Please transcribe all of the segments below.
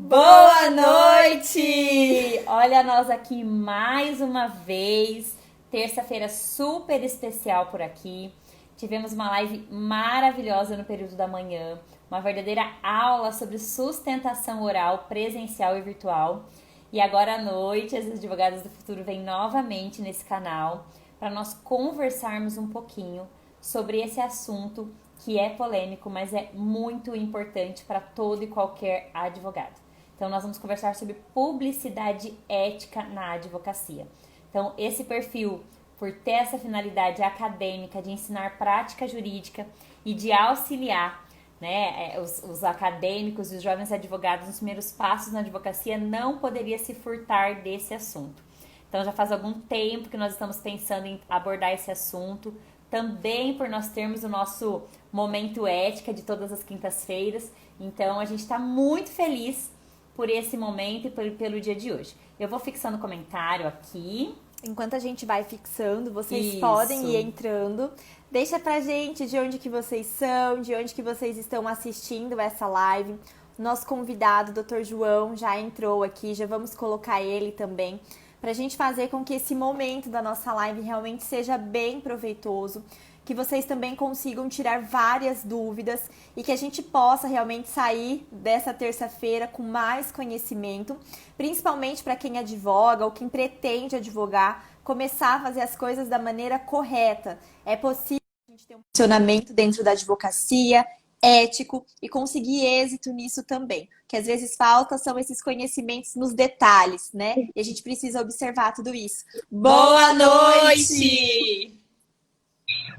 Boa noite! Olha nós aqui mais uma vez, terça-feira super especial por aqui. Tivemos uma live maravilhosa no período da manhã, uma verdadeira aula sobre sustentação oral presencial e virtual. E agora à noite, as advogadas do futuro vêm novamente nesse canal para nós conversarmos um pouquinho sobre esse assunto que é polêmico, mas é muito importante para todo e qualquer advogado. Então, nós vamos conversar sobre publicidade ética na advocacia. Então, esse perfil, por ter essa finalidade acadêmica de ensinar prática jurídica e de auxiliar, né, os acadêmicos e os jovens advogados nos primeiros passos na advocacia, não poderia se furtar desse assunto. Então, já faz algum tempo que nós estamos pensando em abordar esse assunto, também por nós termos o nosso momento ética de todas as quintas-feiras. Então, a gente está muito feliz por esse momento e pelo dia de hoje. Eu vou fixando comentário aqui. Enquanto a gente vai fixando, vocês Isso. podem ir entrando. Deixa pra gente de onde que vocês são, de onde que vocês estão assistindo essa live. Nosso convidado, Dr. João, já entrou aqui, já vamos colocar ele também, pra gente fazer com que esse momento da nossa live realmente seja bem proveitoso, que vocês também consigam tirar várias dúvidas e que a gente possa realmente sair dessa terça-feira com mais conhecimento, principalmente para quem advoga ou quem pretende advogar, começar a fazer as coisas da maneira correta. É possível a gente ter um posicionamento dentro da advocacia, ético, e conseguir êxito nisso também. O que às vezes falta são esses conhecimentos nos detalhes, né? E a gente precisa observar tudo isso. Boa noite!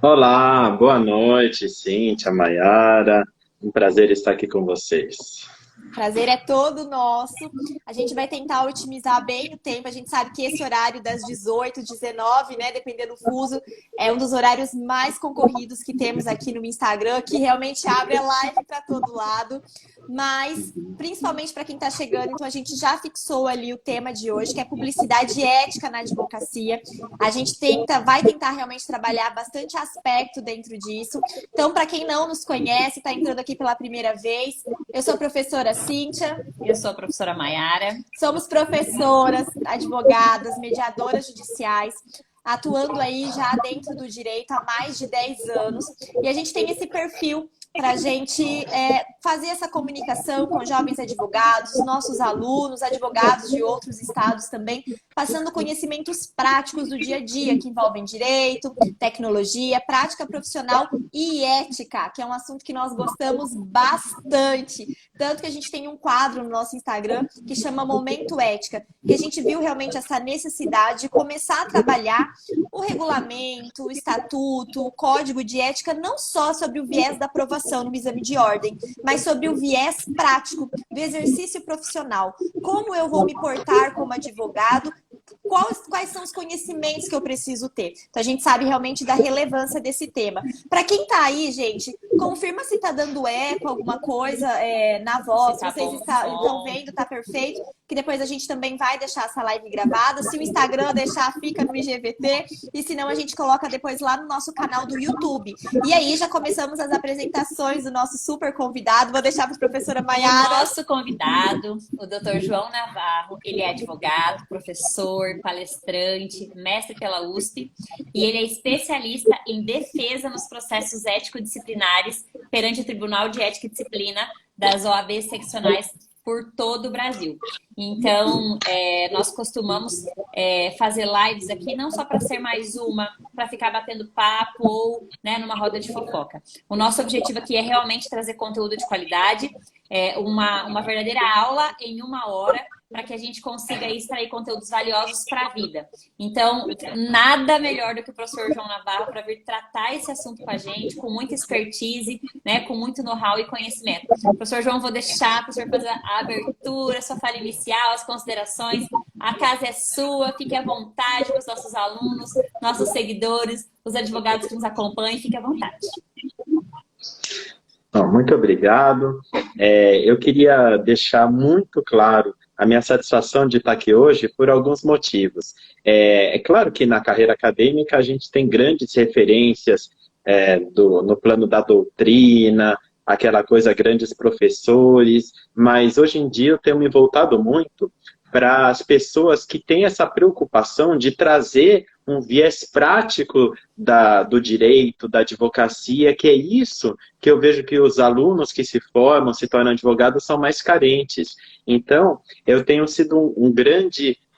Olá, boa noite, Cíntia, Maiara. Um prazer estar aqui com vocês. Prazer é todo nosso. A gente vai tentar otimizar bem o tempo. A gente sabe que esse horário das 18, 19, né, dependendo do fuso, é um dos horários mais concorridos que temos aqui no Instagram, que realmente abre a live para todo lado. Mas, principalmente para quem está chegando, então a gente já fixou ali o tema de hoje, que é publicidade ética na advocacia. A gente vai tentar realmente trabalhar bastante aspecto dentro disso. Então, para quem não nos conhece, está entrando aqui pela primeira vez, eu sou a professora Cíntia. Eu sou a professora Maiara. Somos professoras, advogadas, mediadoras judiciais, atuando aí já dentro do direito há mais de 10 anos. E a gente tem esse perfil para a gente fazer essa comunicação com jovens advogados, nossos alunos, advogados de outros estados também, passando conhecimentos práticos do dia a dia, que envolvem direito, tecnologia, prática profissional e ética, que é um assunto que nós gostamos bastante. Tanto que a gente tem um quadro no nosso Instagram que chama Momento Ética, que a gente viu realmente essa necessidade de começar a trabalhar o regulamento, o estatuto, o código de ética, não só sobre o viés da aprovação no exame de ordem, mas sobre o viés prático do exercício profissional. Como eu vou me portar como advogado? Quais são os conhecimentos que eu preciso ter? Então, a gente sabe realmente da relevância desse tema. Para quem tá aí, gente, confirma se tá dando eco, alguma coisa na voz, se vocês estão vendo, tá perfeito, que depois a gente também vai deixar essa live gravada. Se o Instagram deixar, fica no IGVT, e se não, a gente coloca depois lá no nosso canal do YouTube. E aí, já começamos as apresentações do nosso super convidado. Vou deixar para a professora Maiara. O nosso convidado, o Dr. João Navarro, ele é advogado, professor, palestrante, mestre pela USP, e ele é especialista em defesa nos processos ético-disciplinares perante o Tribunal de Ética e Disciplina das OABs seccionais por todo o Brasil. Então, nós costumamos fazer lives aqui, não só para ser mais uma, para ficar batendo papo ou, né, numa roda de fofoca. O nosso objetivo aqui é realmente trazer conteúdo de qualidade, uma verdadeira aula em 1 hora, para que a gente consiga extrair conteúdos valiosos para a vida. Então, nada melhor do que o professor João Navarro para vir tratar esse assunto com a gente, com muita expertise, né, com muito know-how e conhecimento. Professor João, vou deixar para o senhor fazer a abertura, sua fala inicial, as considerações. A casa é sua, fique à vontade com os nossos alunos, nossos seguidores, os advogados que nos acompanham, fique à vontade. Bom, muito obrigado. Eu queria deixar muito claro a minha satisfação de estar aqui hoje por alguns motivos. É claro que na carreira acadêmica a gente tem grandes referências no plano da doutrina, aquela coisa, grandes professores, mas hoje em dia eu tenho me voltado muito para as pessoas que têm essa preocupação de trazer um viés prático do direito, da advocacia, que é isso que eu vejo que os alunos que se formam, se tornam advogados, são mais carentes. Então, eu tenho sido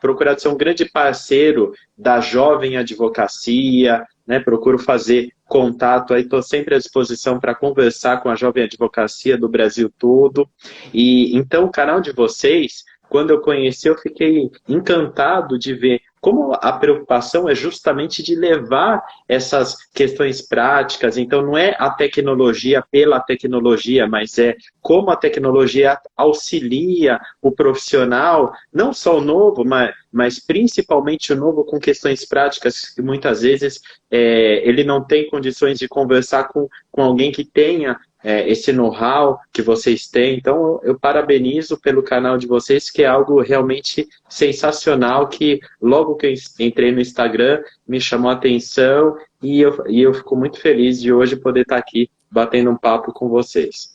procurado ser um grande parceiro da jovem advocacia, né? Procuro fazer contato, aí estou sempre à disposição para conversar com a jovem advocacia do Brasil todo. E então, o canal de vocês, quando eu conheci, eu fiquei encantado de ver como a preocupação é justamente de levar essas questões práticas. Então, não é a tecnologia pela tecnologia, mas é como a tecnologia auxilia o profissional, não só o novo, mas principalmente o novo com questões práticas que muitas vezes ele não tem condições de conversar com alguém que tenha esse know-how que vocês têm. Então, eu parabenizo pelo canal de vocês, que é algo realmente sensacional, que logo que eu entrei no Instagram, me chamou a atenção e eu fico muito feliz de hoje poder estar aqui batendo um papo com vocês.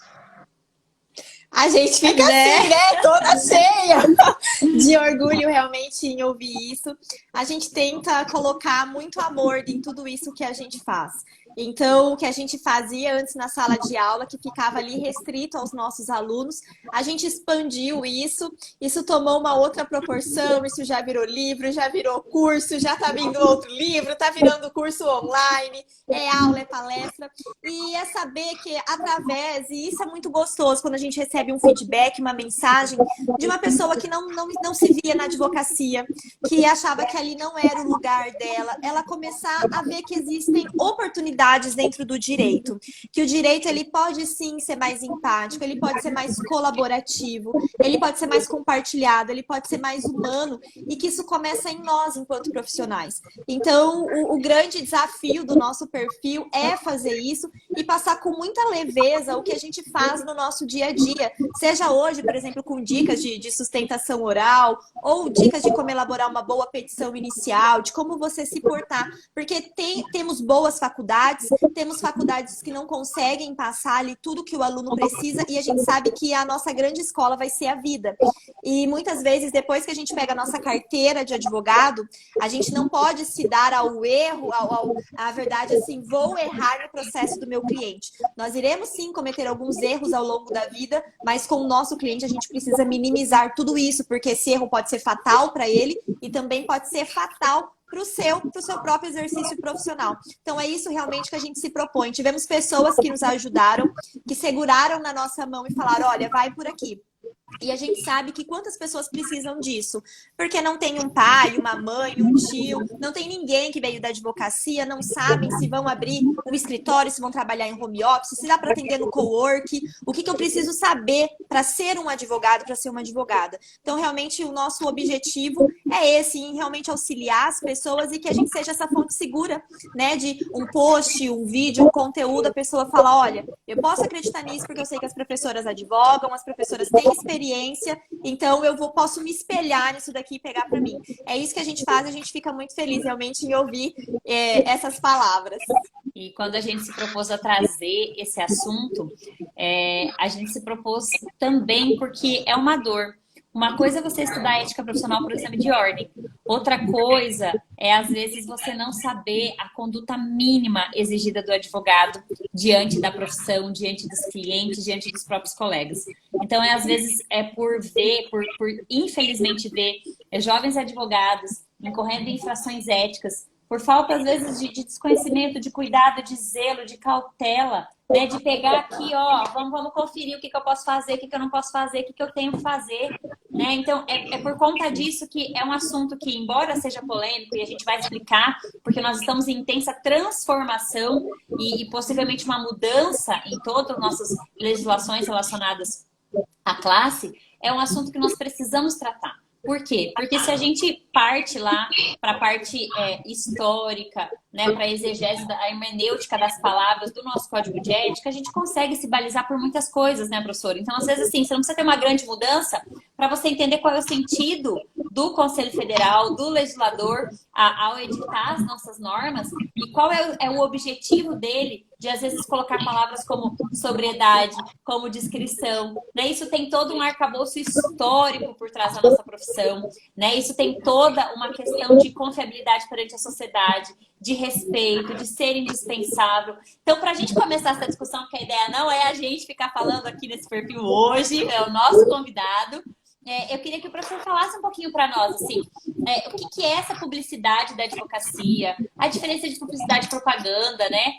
A gente fica assim, né? Toda cheia de orgulho realmente em ouvir isso. A gente tenta colocar muito amor em tudo isso que a gente faz. Então, o que a gente fazia antes na sala de aula, que ficava ali restrito aos nossos alunos, a gente expandiu isso tomou uma outra proporção, isso já virou livro, já virou curso, já tá vindo outro livro, tá virando curso online, é aula, é palestra. E é saber que através, e isso é muito gostoso, quando a gente recebe um feedback, uma mensagem de uma pessoa que não se via na advocacia, que achava que ali não era o lugar dela, ela começar a ver que existem oportunidades dentro do direito, que o direito ele pode sim ser mais empático, ele pode ser mais colaborativo, ele pode ser mais compartilhado, ele pode ser mais humano, e que isso começa em nós enquanto profissionais. Então, o grande desafio do nosso perfil é fazer isso e passar com muita leveza o que a gente faz no nosso dia a dia, seja hoje, por exemplo, com dicas de sustentação oral, ou dicas de como elaborar uma boa petição inicial, de como você se portar, porque temos boas faculdades, temos faculdades que não conseguem passar ali tudo que o aluno precisa, e a gente sabe que a nossa grande escola vai ser a vida. E muitas vezes, depois que a gente pega a nossa carteira de advogado, a gente não pode se dar ao erro, à verdade, assim, vou errar no processo do meu cliente. Nós iremos sim cometer alguns erros ao longo da vida, mas com o nosso cliente a gente precisa minimizar tudo isso, porque esse erro pode ser fatal para ele e também pode ser fatal para o seu próprio exercício profissional. Então, é isso realmente que a gente se propõe. Tivemos pessoas que nos ajudaram, que seguraram na nossa mão e falaram, olha, vai por aqui. E a gente sabe que quantas pessoas precisam disso, porque não tem um pai, uma mãe, um tio, não tem ninguém que veio da advocacia, não sabem se vão abrir um escritório, se vão trabalhar em home office, se dá para atender no co-work, o que eu preciso saber para ser um advogado, para ser uma advogada. Então, realmente, o nosso objetivo é esse, em realmente auxiliar as pessoas e que a gente seja essa fonte segura, né, de um post, um vídeo, um conteúdo, a pessoa fala, olha, eu posso acreditar nisso porque eu sei que as professoras advogam, as professoras têm experiência, então posso me espelhar nisso daqui e pegar para mim. É isso que a gente faz, a gente fica muito feliz realmente em ouvir essas palavras. E quando a gente se propôs a trazer esse assunto, a gente se propôs também porque é uma dor. Uma coisa é você estudar ética profissional para o exame de ordem. Outra coisa é, às vezes, você não saber a conduta mínima exigida do advogado diante da profissão, diante dos clientes, diante dos próprios colegas. Então, às vezes, por infelizmente ver jovens advogados incorrendo em infrações éticas, por falta, às vezes, de desconhecimento, de cuidado, de zelo, de cautela, né? De pegar aqui, ó, vamos conferir o que eu posso fazer, o que eu não posso fazer, o que eu tenho que fazer, né? Então, é por conta disso que é um assunto que, embora seja polêmico, e a gente vai explicar, porque nós estamos em intensa transformação e possivelmente uma mudança em todas as nossas legislações relacionadas à classe, é um assunto que nós precisamos tratar. Por quê? Porque se a gente parte lá para a parte histórica, né, para a exegese, a hermenêutica das palavras do nosso código de ética, a gente consegue se balizar por muitas coisas, né, professora? Então, às vezes, assim, você não precisa ter uma grande mudança para você entender qual é o sentido do Conselho Federal, do legislador, ao editar as nossas normas, e qual é o objetivo dele de, às vezes, colocar palavras como sobriedade, como descrição, né? Isso tem todo um arcabouço histórico por trás da nossa profissão, né? Isso tem toda uma questão de confiabilidade perante a sociedade, de respeito, de ser indispensável. Então, para a gente começar essa discussão, porque a ideia não é a gente ficar falando aqui nesse perfil hoje, é o nosso convidado, eu queria que o professor falasse um pouquinho para nós, assim, o que é essa publicidade da advocacia, a diferença de publicidade e propaganda, né?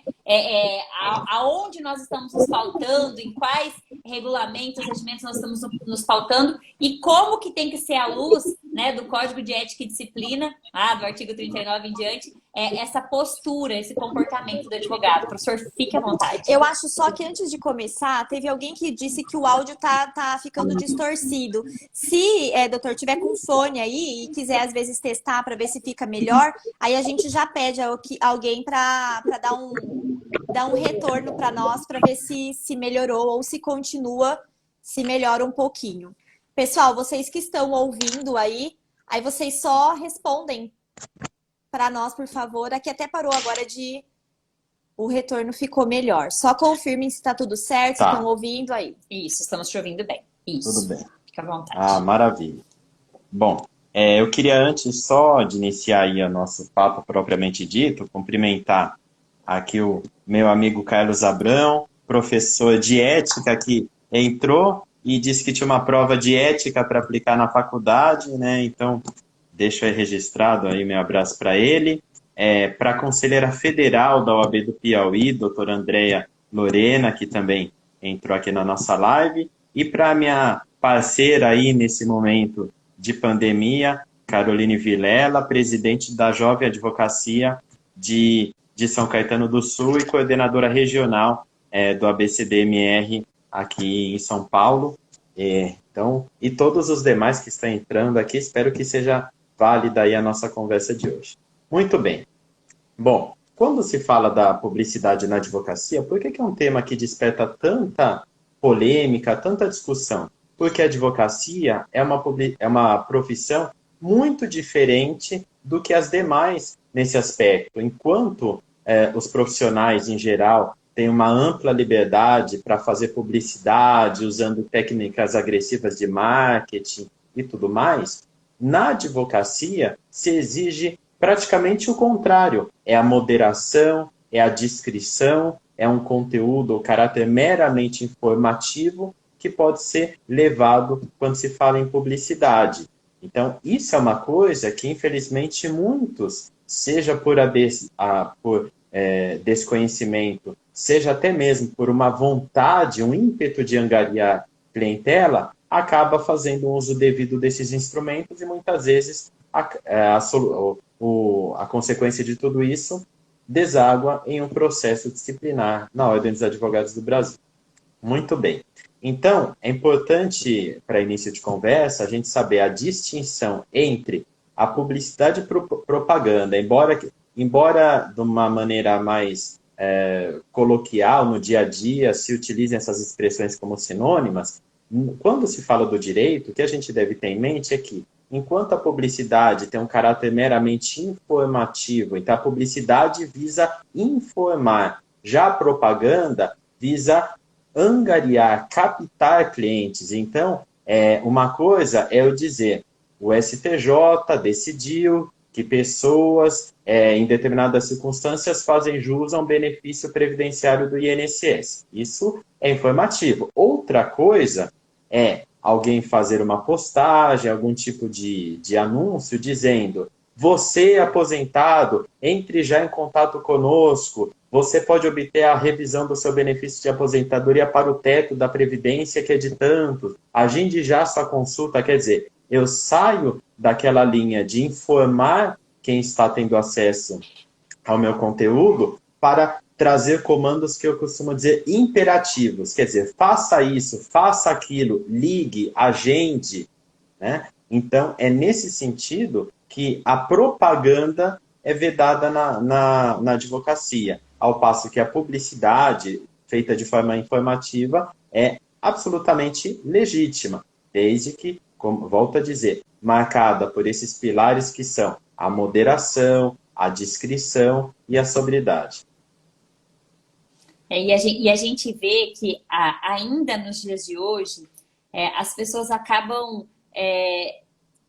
Aonde nós estamos nos pautando, em quais regulamentos, regimentos nós estamos nos pautando e como que tem que ser a luz, né, do Código de Ética e Disciplina, do artigo 39 em diante, essa postura, esse comportamento do advogado. Professor, fique à vontade. Eu acho só que antes de começar, teve alguém que disse que o áudio tá ficando distorcido. Se, doutor, tiver com fone aí e quiser às vezes testar para ver se fica melhor, aí a gente já pede alguém para dar um retorno para nós para ver se melhorou ou se continua, se melhora um pouquinho. Pessoal, vocês que estão ouvindo aí vocês só respondem para nós, por favor. Aqui até parou agora o retorno ficou melhor. Só confirmem se está tudo certo, se estão ouvindo aí. Isso, estamos te ouvindo bem. Isso. Tudo bem. Fica à vontade. Maravilha. Bom, eu queria antes só de iniciar aí o nosso papo propriamente dito, cumprimentar aqui o meu amigo Carlos Abrão, professor de ética que entrou e disse que tinha uma prova de ética para aplicar na faculdade, né? Então, deixo aí registrado aí meu abraço para ele. Para a conselheira federal da OAB do Piauí, doutora Andréia Lorena, que também entrou aqui na nossa live. E para a minha parceira aí nesse momento de pandemia, Caroline Vilela, presidente da Jovem Advocacia de São Caetano do Sul e coordenadora regional do ABCDMR aqui em São Paulo. Então, e todos os demais que estão entrando aqui, espero que seja válida aí a nossa conversa de hoje. Muito bem. Bom, quando se fala da publicidade na advocacia, por que é um tema que desperta tanta polêmica, tanta discussão? Porque a advocacia é uma profissão muito diferente do que as demais nesse aspecto. Enquanto os profissionais, em geral, têm uma ampla liberdade para fazer publicidade, usando técnicas agressivas de marketing e tudo mais, na advocacia se exige praticamente o contrário. É a moderação, é a discrição, é um conteúdo ou caráter meramente informativo que pode ser levado quando se fala em publicidade. Então, isso é uma coisa que, infelizmente, muitos, seja por desconhecimento, seja até mesmo por uma vontade, um ímpeto de angariar clientela, acaba fazendo uso devido desses instrumentos e muitas vezes a consequência de tudo isso deságua em um processo disciplinar na Ordem dos Advogados do Brasil. Muito bem. Então, é importante, para início de conversa, a gente saber a distinção entre a publicidade e propaganda, embora de uma maneira mais coloquial, no dia a dia, se utilizem essas expressões como sinônimas. Quando se fala do direito, o que a gente deve ter em mente é que, enquanto a publicidade tem um caráter meramente informativo, então a publicidade visa informar, já a propaganda visa angariar, captar clientes. Então, uma coisa é eu dizer, o STJ decidiu que pessoas, em determinadas circunstâncias, fazem jus a um benefício previdenciário do INSS. Isso é informativo. Outra coisa é alguém fazer uma postagem, algum tipo de anúncio dizendo: você, aposentado, entre já em contato conosco, você pode obter a revisão do seu benefício de aposentadoria para o teto da Previdência, que é de tanto. Agende já sua consulta. Quer dizer, eu saio daquela linha de informar quem está tendo acesso ao meu conteúdo para trazer comandos que eu costumo dizer imperativos. Quer dizer, faça isso, faça aquilo, ligue, agende, né? Então, é nesse sentido que a propaganda é vedada na advocacia, ao passo que a publicidade, feita de forma informativa, é absolutamente legítima, desde que, como volto a dizer, marcada por esses pilares que são a moderação, a discrição e a sobriedade. E a gente vê que ainda nos dias de hoje, as pessoas acabam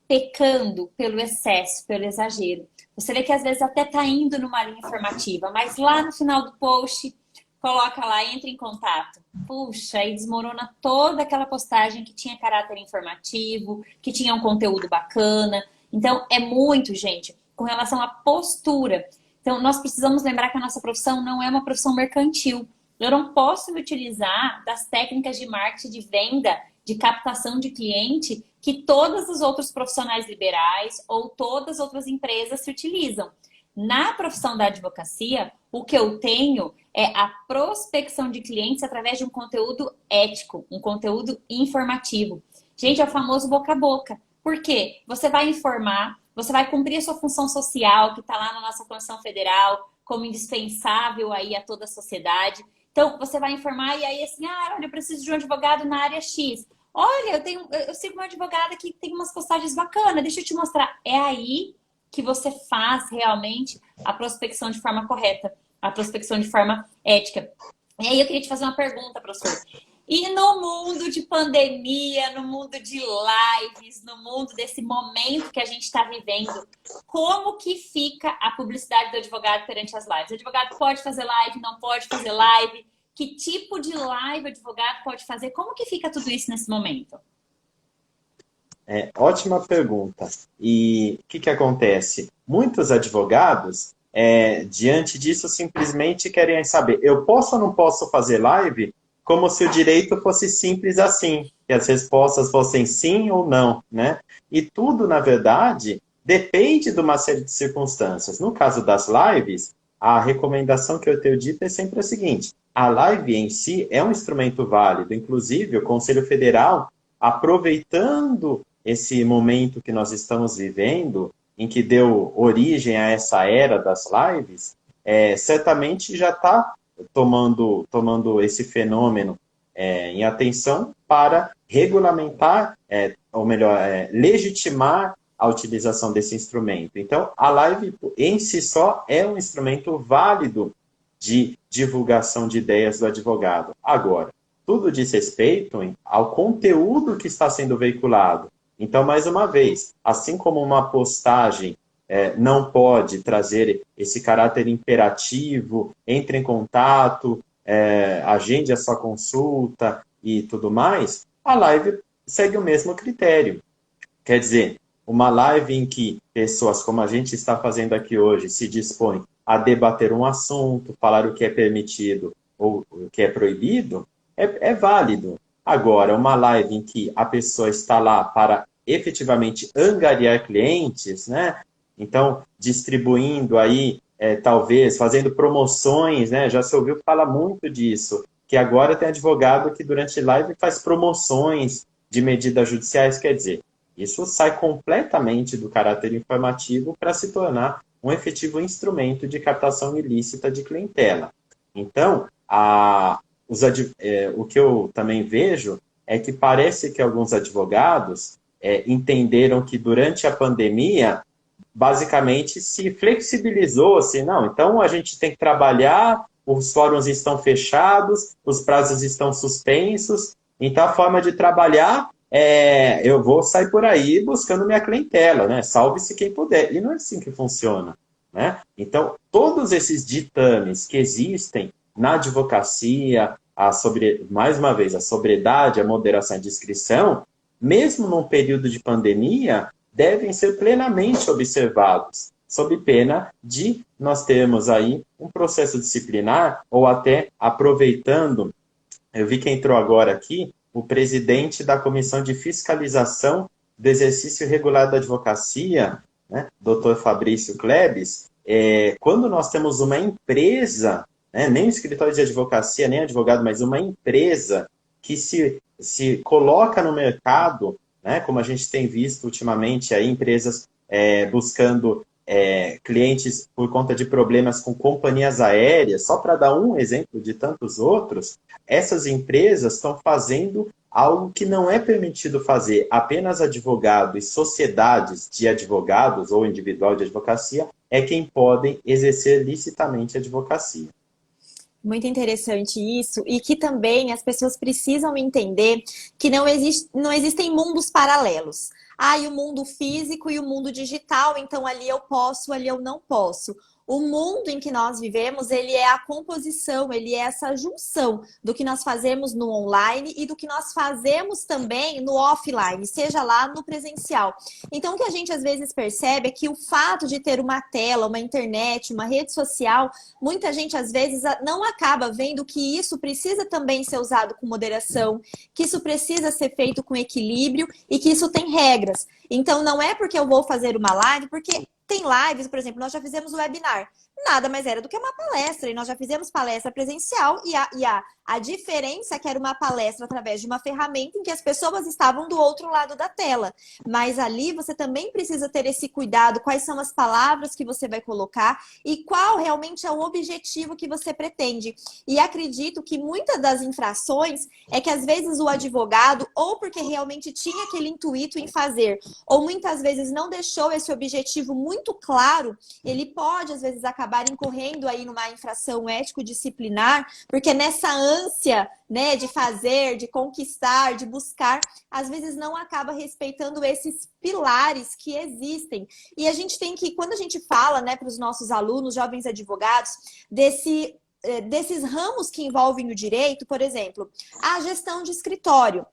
pecando pelo excesso, pelo exagero. Você vê que às vezes até tá indo numa linha informativa, mas lá no final do post, coloca lá, entra em contato. Puxa, aí desmorona toda aquela postagem que tinha caráter informativo, que tinha um conteúdo bacana. Então, é muito, gente, com relação à postura. Então, nós precisamos lembrar que a nossa profissão não é uma profissão mercantil. Eu não posso me utilizar das técnicas de marketing, de venda, de captação de cliente que todos os outros profissionais liberais ou todas as outras empresas se utilizam. Na profissão da advocacia, o que eu tenho é a prospecção de clientes através de um conteúdo ético, um conteúdo informativo. Gente, é o famoso boca a boca. Por quê? Você vai informar, você vai cumprir a sua função social, que está lá na nossa Constituição Federal, como indispensável aí a toda a sociedade. Então, você vai informar e aí assim, olha, eu preciso de um advogado na área X. Olha, eu sigo uma advogada que tem umas postagens bacanas, deixa eu te mostrar. É aí que você faz realmente a prospecção de forma correta, a prospecção de forma ética. E aí eu queria te fazer uma pergunta, professor. E no mundo de pandemia, no mundo de lives, no mundo desse momento que a gente está vivendo, como que fica a publicidade do advogado perante as lives? O advogado pode fazer live, não pode fazer live? Que tipo de live o advogado pode fazer? Como que fica tudo isso nesse momento? Ótima pergunta. E o que acontece? Muitos advogados, diante disso, simplesmente querem saber, eu posso ou não posso fazer live? Como se o direito fosse simples assim, que as respostas fossem sim ou não, né? E tudo, na verdade, depende de uma série de circunstâncias. No caso das lives, a recomendação que eu tenho dito é sempre a seguinte, a live em si é um instrumento válido, inclusive o Conselho Federal, aproveitando esse momento que nós estamos vivendo, em que deu origem a essa era das lives, certamente já está tomando esse fenômeno em atenção para regulamentar, ou melhor, legitimar a utilização desse instrumento. Então, a live em si só é um instrumento válido de divulgação de ideias do advogado. Agora, tudo diz respeito ao conteúdo que está sendo veiculado. Então, mais uma vez, assim como uma postagem não pode trazer esse caráter imperativo, entre em contato, agende a sua consulta e tudo mais, a live segue o mesmo critério. Quer dizer, uma live em que pessoas, como a gente está fazendo aqui hoje, se dispõem a debater um assunto, falar o que é permitido ou o que é proibido, é válido. Agora, uma live em que a pessoa está lá para efetivamente angariar clientes, né? Então, distribuindo aí, talvez, fazendo promoções, né? Já se ouviu falar muito disso, que agora tem advogado que durante live faz promoções de medidas judiciais, quer dizer, isso sai completamente do caráter informativo para se tornar um efetivo instrumento de captação ilícita de clientela. Então, o que eu também vejo é que parece que alguns advogados entenderam que durante a pandemia, basicamente se flexibilizou, assim, não, então a gente tem que trabalhar, os fóruns estão fechados, os prazos estão suspensos, então a forma de trabalhar eu vou sair por aí buscando minha clientela, né? Salve-se quem puder. E não é assim que funciona, né? Então, todos esses ditames que existem na advocacia, mais uma vez, a sobriedade, a moderação e a discrição, mesmo num período de pandemia, devem ser plenamente observados, sob pena de nós termos aí um processo disciplinar, ou até aproveitando, eu vi que entrou agora aqui, o presidente da Comissão de Fiscalização do Exercício Regular da Advocacia, né, Dr. Fabrício Klebs, quando nós temos uma empresa, né, nem um escritório de advocacia, nem advogado, mas uma empresa que se coloca no mercado, né, como a gente tem visto ultimamente, aí, empresas buscando clientes por conta de problemas com companhias aéreas, só para dar um exemplo de tantos outros, essas empresas estão fazendo algo que não é permitido fazer. Apenas advogado e sociedades de advogados ou individual de advocacia é quem podem exercer licitamente a advocacia. Muito interessante isso, e que também as pessoas precisam entender que não existem mundos paralelos. Ah, e o mundo físico e o mundo digital, então ali eu posso, ali eu não posso. O mundo em que nós vivemos, ele é a composição, ele é essa junção do que nós fazemos no online e do que nós fazemos também no offline, seja lá no presencial. Então, o que a gente às vezes percebe é que o fato de ter uma tela, uma internet, uma rede social, muita gente às vezes não acaba vendo que isso precisa também ser usado com moderação, que isso precisa ser feito com equilíbrio e que isso tem regras. Então, não é porque eu vou fazer uma live, porque tem lives, por exemplo, nós já fizemos o webinar. Nada mais era do que uma palestra. E nós já fizemos palestra presencial e a diferença é que era uma palestra através de uma ferramenta em que as pessoas estavam do outro lado da tela. Mas ali você também precisa ter esse cuidado. Quais são as palavras que você vai colocar e qual realmente é o objetivo que você pretende. E acredito que muitas das infrações é que às vezes o advogado, ou porque realmente tinha aquele intuito em fazer, ou muitas vezes não deixou esse objetivo muito claro, ele pode às vezes acabar incorrendo aí numa infração ético-disciplinar, porque nessa ânsia, né, de fazer, de conquistar, de buscar, às vezes não acaba respeitando esses pilares que existem. E a gente tem que, quando a gente fala, né, para os nossos alunos, jovens advogados, desses ramos que envolvem o direito, por exemplo, a gestão de escritório.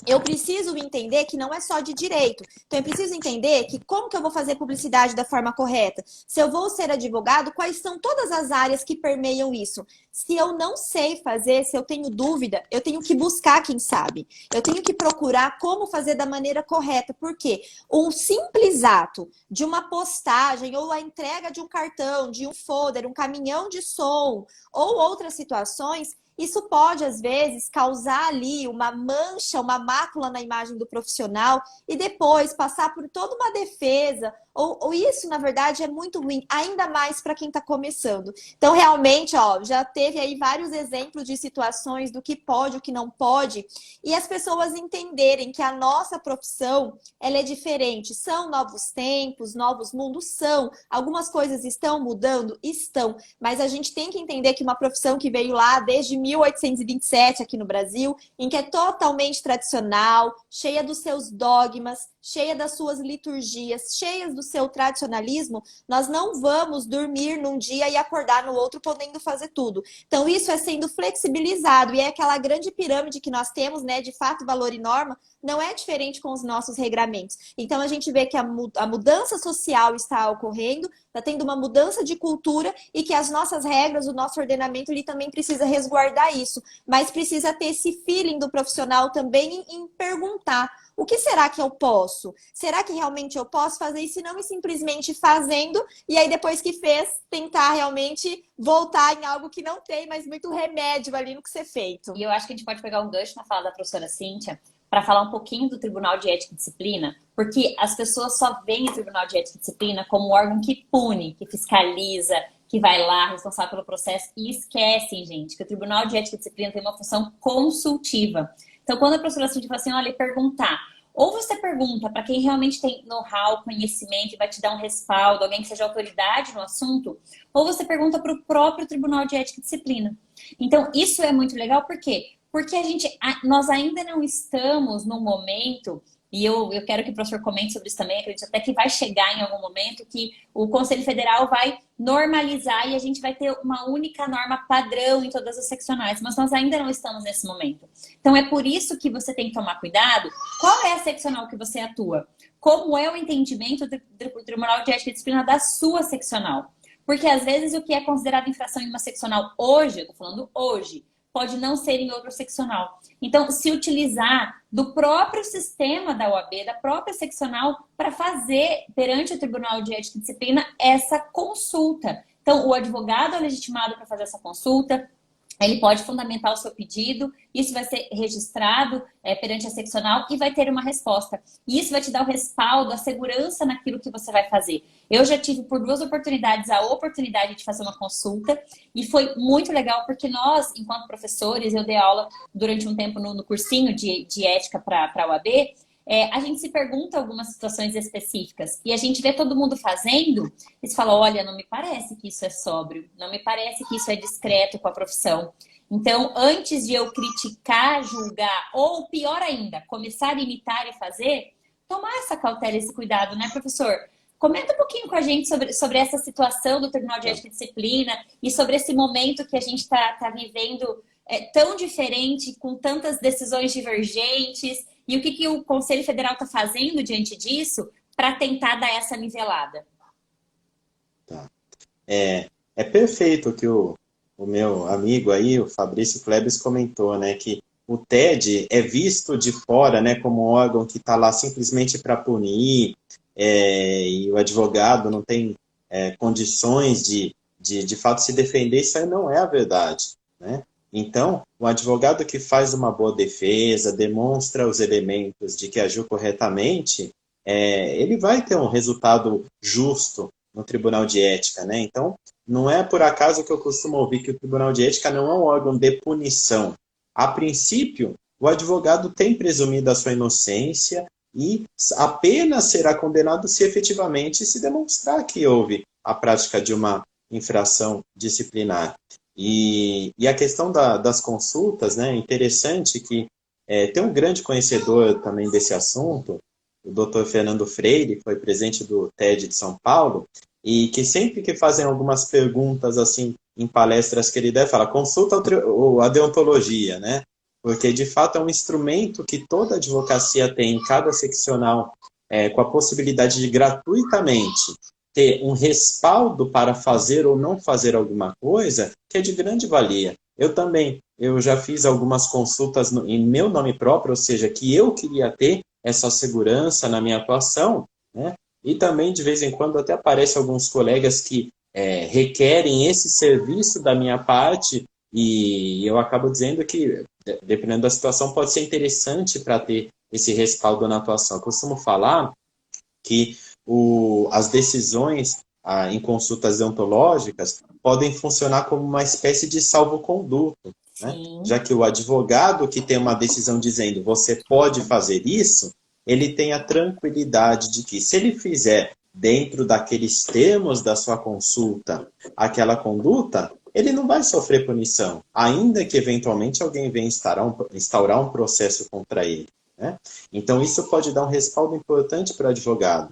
Eu preciso entender que não é só de direito. Então, eu preciso entender que como que eu vou fazer publicidade da forma correta? Se eu vou ser advogado, quais são todas as áreas que permeiam isso? Se eu não sei fazer, se eu tenho dúvida, eu tenho que buscar quem sabe. Eu tenho que procurar como fazer da maneira correta. Por quê? Um simples ato de uma postagem ou a entrega de um cartão, de um folder, um caminhão de som ou outras situações, isso pode, às vezes, causar ali uma mancha, uma mácula na imagem do profissional e depois passar por toda uma defesa. Ou isso, na verdade, é muito ruim, ainda mais para quem está começando. Então, realmente, ó, já teve aí vários exemplos de situações do que pode, o que não pode, e as pessoas entenderem que a nossa profissão, ela é diferente. São novos tempos, novos mundos, são. Algumas coisas estão mudando? Estão. Mas a gente tem que entender que uma profissão que veio lá desde 1827 aqui no Brasil, em que é totalmente tradicional, cheia dos seus dogmas, cheia das suas liturgias, cheias do seu tradicionalismo, nós não vamos dormir num dia e acordar no outro podendo fazer tudo. Então, isso é sendo flexibilizado e é aquela grande pirâmide que nós temos, né, de fato, valor e norma, não é diferente com os nossos regramentos. Então, a gente vê que a mudança social está ocorrendo, está tendo uma mudança de cultura e que as nossas regras, o nosso ordenamento, ele também precisa resguardar isso. Mas precisa ter esse feeling do profissional também em perguntar: o que será que eu posso? Será que realmente eu posso fazer isso e não ir simplesmente fazendo e aí depois que fez, tentar realmente voltar em algo que não tem, mas muito remédio ali no que ser feito? E eu acho que a gente pode pegar um gancho na fala da professora Cíntia para falar um pouquinho do Tribunal de Ética e Disciplina, porque as pessoas só veem o Tribunal de Ética e Disciplina como um órgão que pune, que fiscaliza, que vai lá, responsável pelo processo, e esquecem, gente, que o Tribunal de Ética e Disciplina tem uma função consultiva. Então, quando a professora Cíntia fala assim, olha, perguntar, ou você pergunta para quem realmente tem know-how, conhecimento e vai te dar um respaldo, alguém que seja autoridade no assunto, ou você pergunta para o próprio Tribunal de Ética e Disciplina. Então, isso é muito legal, por quê? Porque nós ainda não estamos num momento, e eu quero que o professor comente sobre isso também, acredito até que vai chegar em algum momento que o Conselho Federal vai normalizar e a gente vai ter uma única norma padrão em todas as seccionais, mas nós ainda não estamos nesse momento. Então é por isso que você tem que tomar cuidado. Qual é a seccional que você atua? Como é o entendimento do Tribunal de Ética e Disciplina da sua seccional? Porque às vezes o que é considerado infração em uma seccional hoje, eu tô falando hoje, pode não ser em outro seccional. Então, se utilizar do próprio sistema da OAB, da própria seccional, para fazer, perante o Tribunal de Ética e Disciplina, essa consulta. Então, o advogado é legitimado para fazer essa consulta, ele pode fundamentar o seu pedido, isso vai ser registrado perante a seccional e vai ter uma resposta. E isso vai te dar o respaldo, a segurança naquilo que você vai fazer. Eu já tive por 2 oportunidades a oportunidade de fazer uma consulta e foi muito legal porque nós, enquanto professores, eu dei aula durante um tempo no cursinho de ética para a UAB, a gente se pergunta algumas situações específicas e a gente vê todo mundo fazendo e se fala, olha, não me parece que isso é sóbrio, não me parece que isso é discreto com a profissão. Então, antes de eu criticar, julgar, ou pior ainda, começar a imitar e fazer, tomar essa cautela, esse cuidado, né, professor? Comenta um pouquinho com a gente sobre essa situação do Tribunal de Ética e Disciplina e sobre esse momento que a gente está vivendo tão diferente, com tantas decisões divergentes. E o que o Conselho Federal está fazendo diante disso para tentar dar essa nivelada? Tá. É perfeito o que o meu amigo aí, o Fabrício Klebs, comentou, né? Que o TED é visto de fora, né, como um órgão que está lá simplesmente para punir, e o advogado não tem condições de fato se defender. Isso aí não é a verdade, né? Então, o advogado que faz uma boa defesa, demonstra os elementos de que agiu corretamente, ele vai ter um resultado justo no Tribunal de Ética, né? Então, não é por acaso que eu costumo ouvir que o Tribunal de Ética não é um órgão de punição. A princípio, o advogado tem presumido a sua inocência e apenas será condenado se efetivamente se demonstrar que houve a prática de uma infração disciplinar. E a questão das consultas, né, é interessante que tem um grande conhecedor também desse assunto, o Dr. Fernando Freire, que foi presidente do TED de São Paulo, e que sempre que fazem algumas perguntas assim em palestras que ele dá, fala, consulta a deontologia, né? Porque de fato é um instrumento que toda advocacia tem em cada seccional, com a possibilidade de gratuitamente ter um respaldo para fazer ou não fazer alguma coisa, que é de grande valia. Eu já fiz algumas consultas em meu nome próprio, ou seja, que eu queria ter essa segurança na minha atuação, né? E também, de vez em quando, até aparecem alguns colegas que requerem esse serviço da minha parte, e eu acabo dizendo que, dependendo da situação, pode ser interessante para ter esse respaldo na atuação. Eu costumo falar que as decisões em consultas deontológicas podem funcionar como uma espécie de salvo-conduto, né? Já que o advogado que tem uma decisão dizendo você pode fazer isso, ele tem a tranquilidade de que se ele fizer dentro daqueles termos da sua consulta aquela conduta, ele não vai sofrer punição, ainda que eventualmente alguém venha instaurar um processo contra ele, né? Então isso pode dar um respaldo importante para o advogado.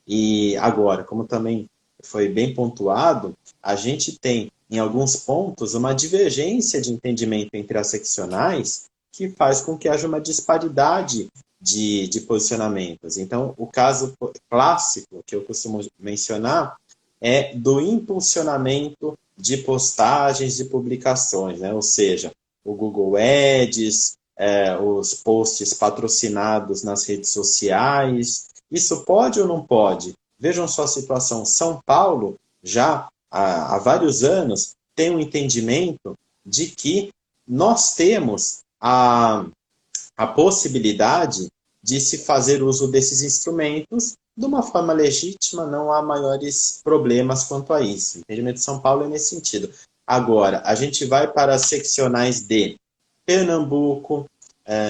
E agora, como também foi bem pontuado, a gente tem, em alguns pontos, uma divergência de entendimento entre as seccionais que faz com que haja uma disparidade de posicionamentos. Então, o caso clássico que eu costumo mencionar é do impulsionamento de postagens, de publicações, né? Ou seja, o Google Ads, os posts patrocinados nas redes sociais. Isso pode ou não pode? Vejam só a situação. São Paulo, já há vários anos, tem um entendimento de que nós temos a possibilidade de se fazer uso desses instrumentos de uma forma legítima, não há maiores problemas quanto a isso. O entendimento de São Paulo é nesse sentido. Agora, a gente vai para as seccionais de Pernambuco,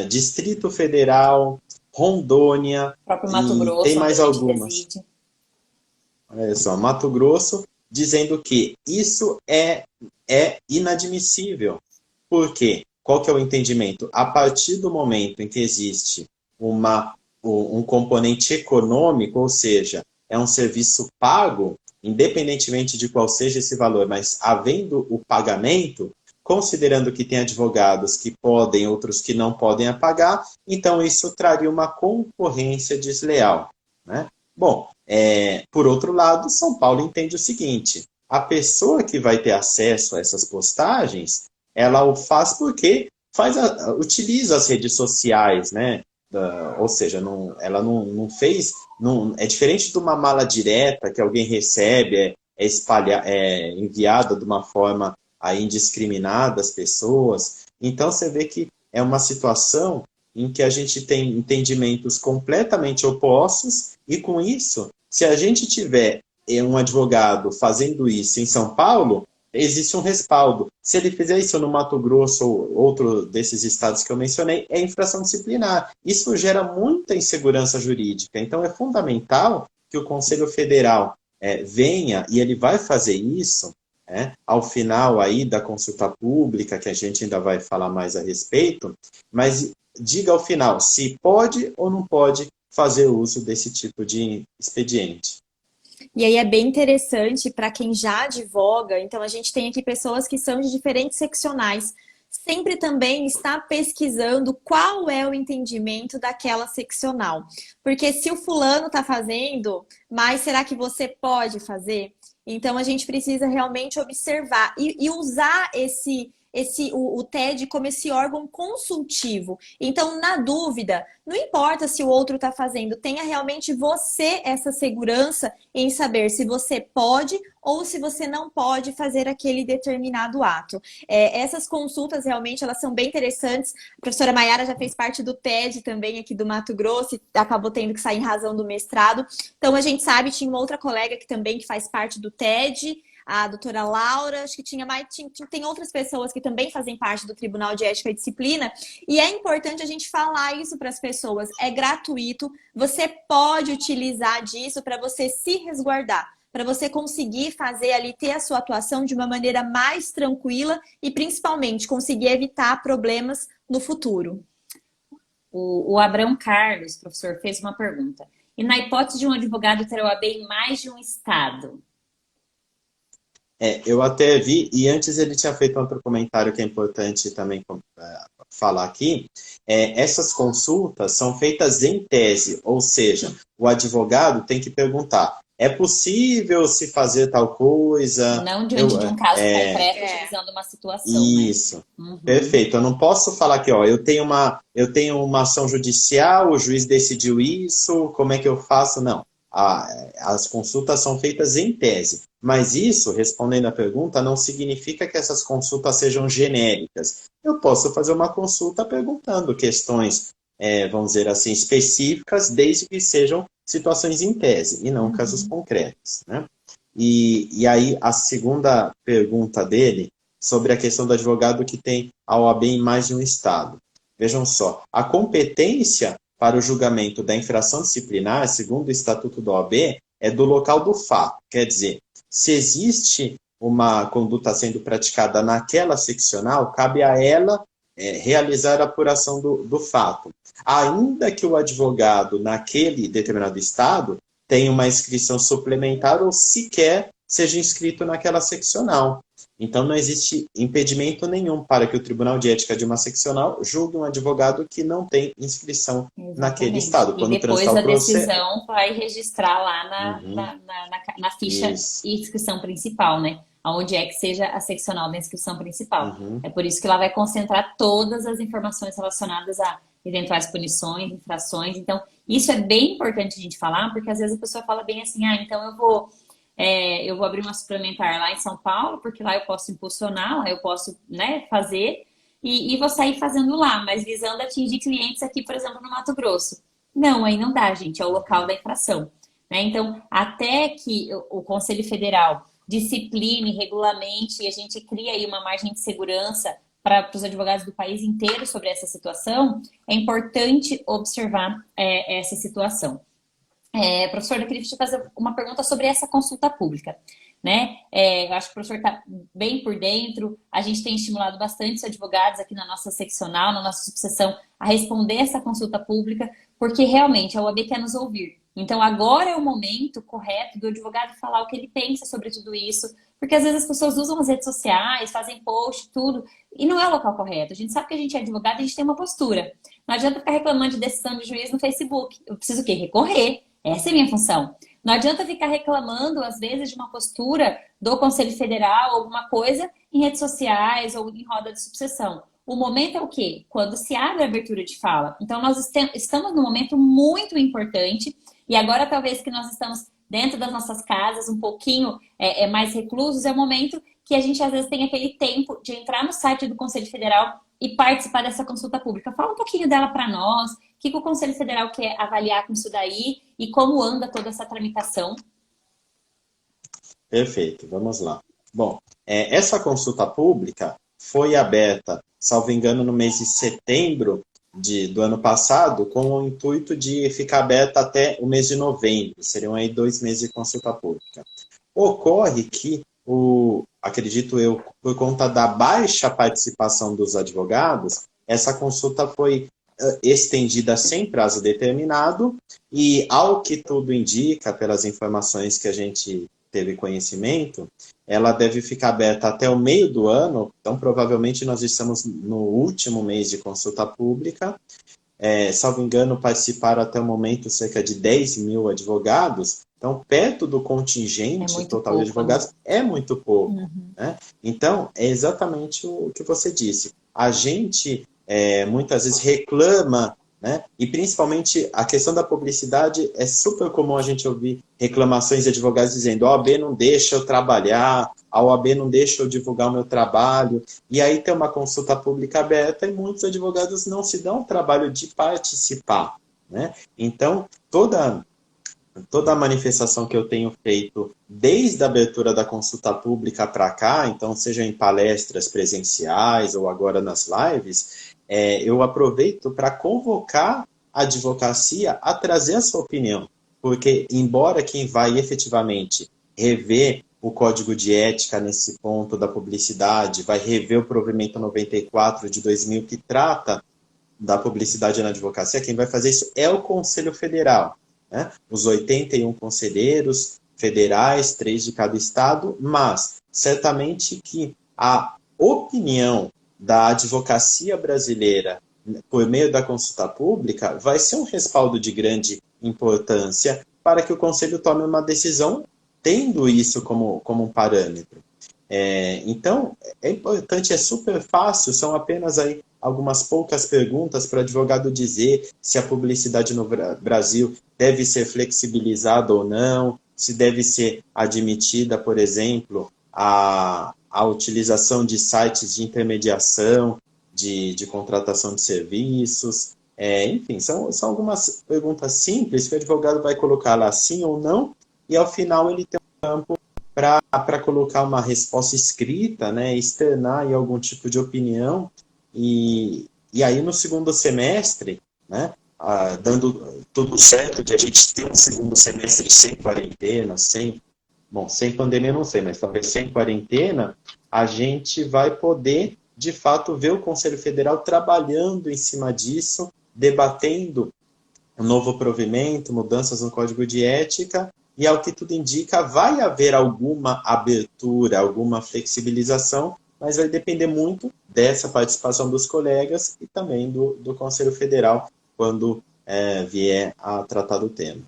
Distrito Federal, Rondônia, O próprio Mato Grosso, tem mais onde a gente algumas. reside. Olha só, Mato Grosso, dizendo que isso é inadmissível. Por quê? Qual que é o entendimento? A partir do momento em que existe um componente econômico, ou seja, é um serviço pago, independentemente de qual seja esse valor, mas havendo o pagamento, considerando que tem advogados que podem, outros que não podem pagar, então isso traria uma concorrência desleal, né? Bom, por outro lado, São Paulo entende o seguinte, a pessoa que vai ter acesso a essas postagens, ela o faz porque utiliza as redes sociais, né? Ou seja, ela não fez... é diferente de uma mala direta que alguém recebe, é enviada de uma forma a indiscriminada das pessoas. Então você vê que é uma situação em que a gente tem entendimentos completamente opostos e com isso, se a gente tiver um advogado fazendo isso em São Paulo, existe um respaldo. Se ele fizer isso no Mato Grosso ou outro desses estados que eu mencionei, é infração disciplinar. Isso gera muita insegurança jurídica. Então é fundamental que o Conselho Federal venha, e ele vai fazer isso, ao final aí da consulta pública, que a gente ainda vai falar mais a respeito, mas diga ao final se pode ou não pode fazer uso desse tipo de expediente. E aí é bem interessante para quem já advoga. Então, a gente tem aqui pessoas que são de diferentes seccionais. Sempre também está pesquisando qual é o entendimento daquela seccional. Porque se o fulano está fazendo, mas será que você pode fazer? Então, a gente precisa realmente observar e usar o TED como esse órgão consultivo. Então, na dúvida, não importa se o outro está fazendo, tenha realmente você essa segurança em saber se você pode ou se você não pode fazer aquele determinado ato. Essas consultas realmente elas são bem interessantes. A professora Maiara já fez parte do TED também aqui do Mato Grosso e acabou tendo que sair em razão do mestrado. Então, a gente sabe, tinha uma outra colega que também que faz parte do TED, a doutora Laura, acho que tem outras pessoas que também fazem parte do Tribunal de Ética e Disciplina, e é importante a gente falar isso para as pessoas. É gratuito, você pode utilizar disso para você se resguardar, para você conseguir fazer ali, ter a sua atuação de uma maneira mais tranquila e principalmente conseguir evitar problemas no futuro. O Abrão Carlos, professor, fez uma pergunta. E na hipótese de um advogado ter OAB em mais de um estado? Eu até vi, e antes ele tinha feito outro comentário que é importante também falar aqui. Essas consultas são feitas em tese, ou seja, o advogado tem que perguntar: é possível se fazer tal coisa? Não diante de um caso concreto, utilizando uma situação. Isso, né? Uhum. Perfeito. Eu não posso falar que eu tenho uma ação judicial, o juiz decidiu isso, como é que eu faço? Não. As consultas são feitas em tese. Mas isso, respondendo à pergunta, não significa que essas consultas sejam genéricas. Eu posso fazer uma consulta perguntando questões, vamos dizer assim, específicas, desde que sejam situações em tese, e não casos concretos, né? E aí, a segunda pergunta dele, sobre a questão do advogado que tem a OAB em mais de um estado. Vejam só, a competência para o julgamento da infração disciplinar, segundo o Estatuto da OAB, é do local do fato. Quer dizer, se existe uma conduta sendo praticada naquela seccional, cabe a ela realizar a apuração do fato. Ainda que o advogado, naquele determinado estado, tenha uma inscrição suplementar ou sequer seja inscrito naquela seccional. Então, não existe impedimento nenhum para que o Tribunal de Ética de uma seccional julgue um advogado que não tem inscrição naquele estado. E depois a decisão vai registrar lá na ficha inscrição principal, né? Onde é que seja a seccional da inscrição principal. É por isso que lá vai concentrar todas as informações relacionadas a eventuais punições, infrações. Então, isso é bem importante a gente falar, porque às vezes a pessoa fala bem assim, então eu vou abrir uma suplementar lá em São Paulo, porque lá eu posso impulsionar, lá eu posso, fazer, e vou sair fazendo lá, mas visando atingir clientes aqui, por exemplo, no Mato Grosso. Não, aí não dá, gente, é o local da infração. Né? Então, até que o Conselho Federal discipline, regulamente, e a gente cria aí uma margem de segurança para os advogados do país inteiro sobre essa situação, é importante observar essa situação. Professor, eu queria te fazer uma pergunta sobre essa consulta pública. Né? Eu acho que o professor está bem por dentro. A gente tem estimulado bastante os advogados aqui na nossa seccional, na nossa subseção, a responder essa consulta pública, porque realmente a OAB quer nos ouvir. Então, agora é o momento correto do advogado falar o que ele pensa sobre tudo isso, porque às vezes as pessoas usam as redes sociais, fazem post, tudo, e não é o local correto. A gente sabe que a gente é advogado e a gente tem uma postura. Não adianta ficar reclamando de decisão de juiz no Facebook. Eu preciso o quê? Recorrer. Essa é a minha função. Não adianta ficar reclamando, às vezes, de uma postura do Conselho Federal, alguma coisa, em redes sociais ou em roda de subseção. O momento é o quê? Quando se abre a abertura de fala. Então, nós estamos num momento muito importante, e agora talvez que nós estamos dentro das nossas casas, um pouquinho mais reclusos, é o momento que a gente às vezes tem aquele tempo de entrar no site do Conselho Federal e participar dessa consulta pública. Fala um pouquinho dela para nós, o que o Conselho Federal quer avaliar com isso daí e como anda toda essa tramitação. Perfeito, vamos lá. Bom, essa consulta pública foi aberta, salvo engano, no mês de setembro do ano passado, com o intuito de ficar aberta até o mês de novembro. Seriam aí 2 meses de consulta pública. Ocorre que, acredito eu, por conta da baixa participação dos advogados, essa consulta foi estendida sem prazo determinado e, ao que tudo indica, pelas informações que a gente teve conhecimento, ela deve ficar aberta até o meio do ano, então provavelmente nós estamos no último mês de consulta pública. Salvo engano, participaram até o momento cerca de 10 mil advogados, então perto do contingente total pouco, de advogados, né? É muito pouco. Né? Então, é exatamente o que você disse. A gente muitas vezes reclama, né? E principalmente a questão da publicidade, é super comum a gente ouvir reclamações de advogados dizendo: a OAB não deixa eu trabalhar, a OAB não deixa eu divulgar o meu trabalho, e aí tem uma consulta pública aberta e muitos advogados não se dão o trabalho de participar. Né? Então, toda a manifestação que eu tenho feito desde a abertura da consulta pública para cá, então seja em palestras presenciais ou agora nas lives, eu aproveito para convocar a advocacia a trazer a sua opinião. Porque, embora quem vai efetivamente rever o Código de Ética nesse ponto da publicidade, vai rever o Provimento 94 de 2000, que trata da publicidade na advocacia, quem vai fazer isso é o Conselho Federal. Né? Os 81 conselheiros federais, 3 de cada estado, mas certamente que a opinião da advocacia brasileira por meio da consulta pública vai ser um respaldo de grande importância para que o Conselho tome uma decisão tendo isso como um parâmetro. Então, é importante, é super fácil, são apenas aí algumas poucas perguntas para o advogado dizer se a publicidade no Brasil deve ser flexibilizada ou não, se deve ser admitida, por exemplo, a utilização de sites de intermediação, de contratação de serviços. Enfim, são algumas perguntas simples que o advogado vai colocar lá sim ou não, e ao final ele tem um campo para colocar uma resposta escrita, né, externar aí algum tipo de opinião, e aí no segundo semestre, né, dando tudo certo de a gente ter um segundo semestre sem quarentena, sem pandemia não sei, mas talvez sem quarentena, a gente vai poder, de fato, ver o Conselho Federal trabalhando em cima disso, debatendo um novo provimento, mudanças no Código de Ética, e ao que tudo indica, vai haver alguma abertura, alguma flexibilização, mas vai depender muito dessa participação dos colegas e também do Conselho Federal, quando vier a tratar do tema.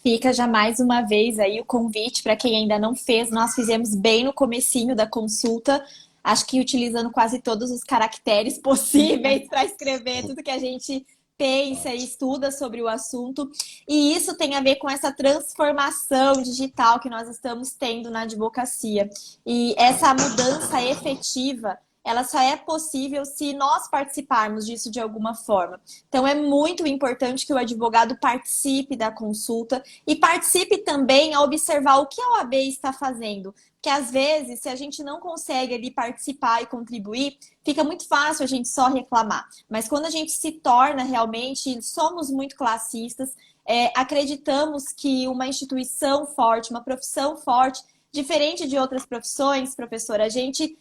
Fica já mais uma vez aí o convite para quem ainda não fez. Nós fizemos bem no comecinho da consulta, acho que utilizando quase todos os caracteres possíveis para escrever tudo que a gente pensa e estuda sobre o assunto. E isso tem a ver com essa transformação digital que nós estamos tendo na advocacia. E essa mudança efetiva, ela só é possível se nós participarmos disso de alguma forma. Então, é muito importante que o advogado participe da consulta e participe também a observar o que a OAB está fazendo. Porque, às vezes, se a gente não consegue ali participar e contribuir, fica muito fácil a gente só reclamar. Mas quando a gente se torna realmente, somos muito classistas, acreditamos que uma instituição forte, uma profissão forte, diferente de outras profissões, professora, a gente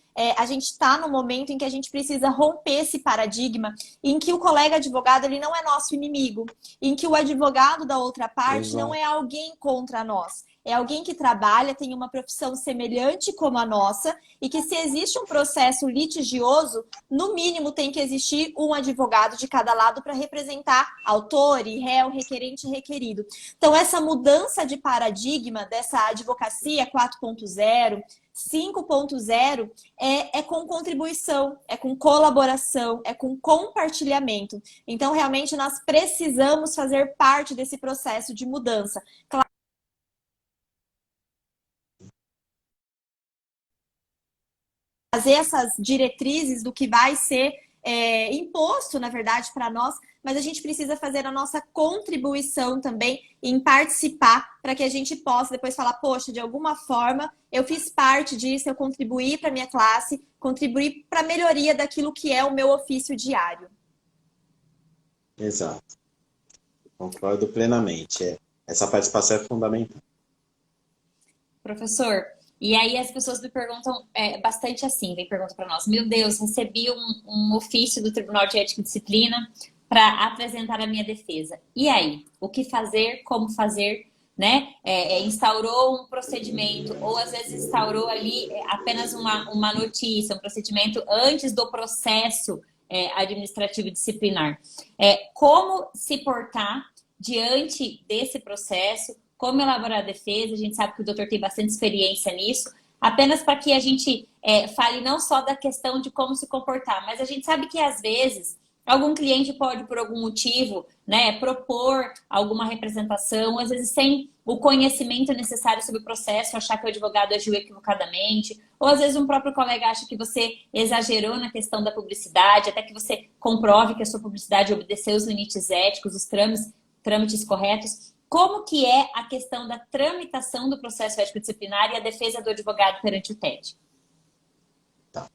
está no momento em que a gente precisa romper esse paradigma em que o colega advogado ele não é nosso inimigo, em que o advogado da outra parte não é alguém contra nós. É alguém que trabalha, tem uma profissão semelhante como a nossa e que se existe um processo litigioso, no mínimo tem que existir um advogado de cada lado para representar autor, réu, requerente e requerido. Então, essa mudança de paradigma dessa advocacia 4.0, 5.0 é com contribuição, é com colaboração, é com compartilhamento. Então, realmente, nós precisamos fazer parte desse processo de mudança. Claro, trazer essas diretrizes do que vai ser imposto, na verdade, para nós, mas a gente precisa fazer a nossa contribuição também em participar para que a gente possa depois falar, poxa, de alguma forma eu fiz parte disso, eu contribuí para a minha classe, contribuí para a melhoria daquilo que é o meu ofício diário. Exato. Concordo plenamente. Essa participação é fundamental. Professor, e aí as pessoas me perguntam bastante assim, vem pergunta para nós, meu Deus, recebi um ofício do Tribunal de Ética e Disciplina para apresentar a minha defesa. E aí? O que fazer, como fazer, né? Instaurou um procedimento, ou às vezes instaurou ali apenas uma notícia, um procedimento antes do processo administrativo disciplinar. Como se portar diante desse processo, como elaborar a defesa. A gente sabe que o doutor tem bastante experiência nisso, apenas para que a gente fale não só da questão de como se comportar, mas a gente sabe que às vezes algum cliente pode, por algum motivo, né, propor alguma representação, às vezes sem o conhecimento necessário sobre o processo, achar que o advogado agiu equivocadamente, ou às vezes um próprio colega acha que você exagerou na questão da publicidade, até que você comprove que a sua publicidade obedeceu os limites éticos, os trâmites corretos. Como que é a questão da tramitação do processo ético-disciplinar e a defesa do advogado perante o TED? Tá.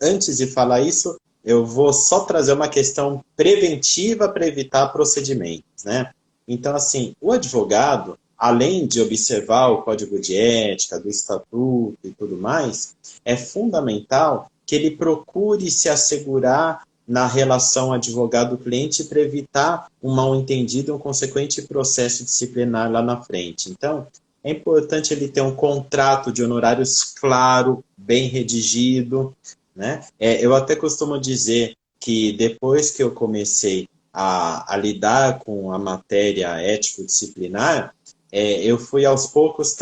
Antes de falar isso, eu vou só trazer uma questão preventiva para evitar procedimentos, né? Então, assim, o advogado, além de observar o código de ética, do estatuto e tudo mais, é fundamental que ele procure se assegurar na relação advogado-cliente para evitar um mal-entendido e um consequente processo disciplinar lá na frente. Então, é importante ele ter um contrato de honorários claro, bem redigido, né? Eu até costumo dizer que depois que eu comecei a lidar com a matéria ético-disciplinar, eu fui aos poucos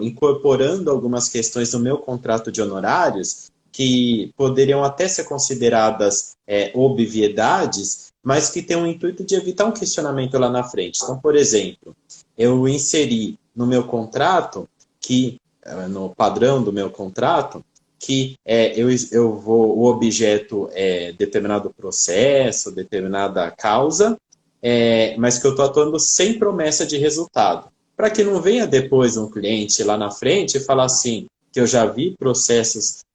incorporando algumas questões no meu contrato de honorários que poderiam até ser consideradas obviedades, mas que têm o intuito de evitar um questionamento lá na frente. Então, por exemplo, eu inseri no meu contrato, no padrão do meu contrato, que o objeto é determinado processo, determinada causa, mas que eu estou atuando sem promessa de resultado. Para que não venha depois um cliente lá na frente e falar assim, que eu já vi processos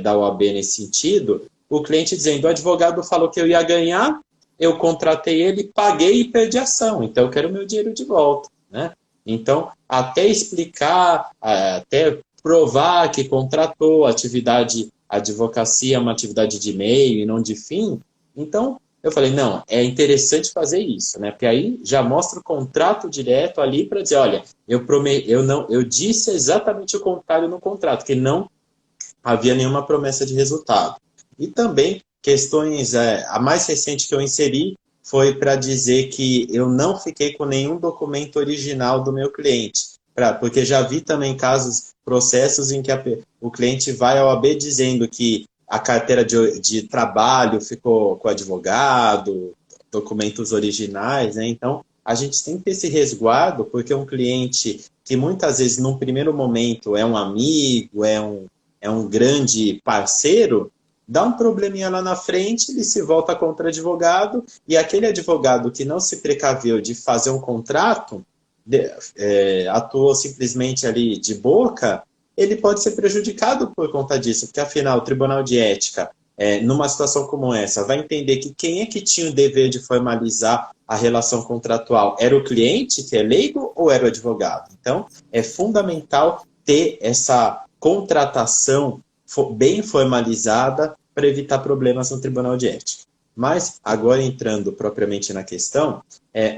da OAB nesse sentido, o cliente dizendo, o advogado falou que eu ia ganhar, eu contratei ele, paguei e perdi a ação, então eu quero o meu dinheiro de volta, né? Então, até explicar, até provar que contratou, advocacia é uma atividade de meio e não de fim, então eu falei, não, é interessante fazer isso, né? Porque aí já mostra o contrato direto ali para dizer, olha, eu disse exatamente o contrário no contrato, que não havia nenhuma promessa de resultado. E também questões, a mais recente que eu inseri foi para dizer que eu não fiquei com nenhum documento original do meu cliente, porque já vi também processos em que o cliente vai ao OAB dizendo que a carteira de trabalho ficou com o advogado, documentos originais, né? Então, a gente tem que ter esse resguardo, porque um cliente que muitas vezes, num primeiro momento, é um amigo, é um grande parceiro, dá um probleminha lá na frente, ele se volta contra o advogado, e aquele advogado que não se precaveu de fazer um contrato, atuou simplesmente ali de boca, ele pode ser prejudicado por conta disso, porque afinal o Tribunal de Ética, numa situação como essa, vai entender que quem é que tinha o dever de formalizar a relação contratual? Era o cliente, que é leigo, ou era o advogado? Então, é fundamental ter essa contratação bem formalizada para evitar problemas no Tribunal de Ética. Mas, agora entrando propriamente na questão,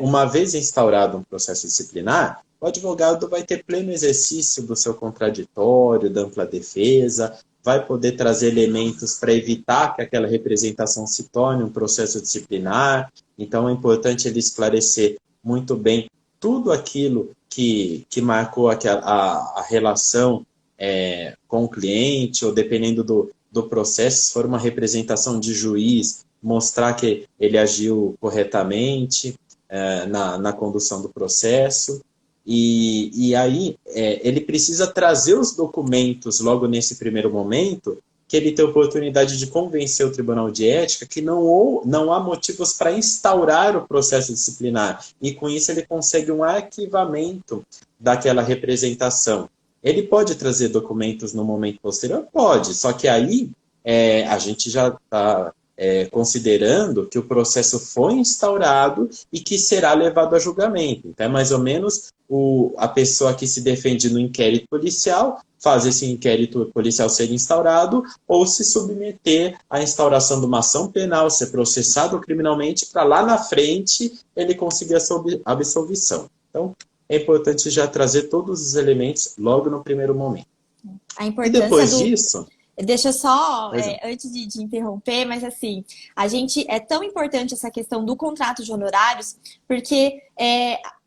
uma vez instaurado um processo disciplinar, o advogado vai ter pleno exercício do seu contraditório, da ampla defesa, vai poder trazer elementos para evitar que aquela representação se torne um processo disciplinar. Então, é importante ele esclarecer muito bem tudo aquilo que marcou a relação com o cliente, ou dependendo do processo, se for uma representação de juiz, mostrar que ele agiu corretamente na condução do processo. E aí ele precisa trazer os documentos logo nesse primeiro momento, que ele tem a oportunidade de convencer o Tribunal de Ética que não há motivos para instaurar o processo disciplinar. E com isso ele consegue um arquivamento daquela representação. Ele pode trazer documentos no momento posterior? Pode, só que aí a gente já está considerando que o processo foi instaurado e que será levado a julgamento. Então é mais ou menos a pessoa que se defende no inquérito policial faz esse inquérito policial ser instaurado ou se submeter à instauração de uma ação penal, ser processado criminalmente, para lá na frente ele conseguir a absolvição. Então, é importante já trazer todos os elementos logo no primeiro momento. A E importância depois disso... Deixa eu só, Pois é. antes de interromper, mas assim, é tão importante essa questão do contrato de honorários, porque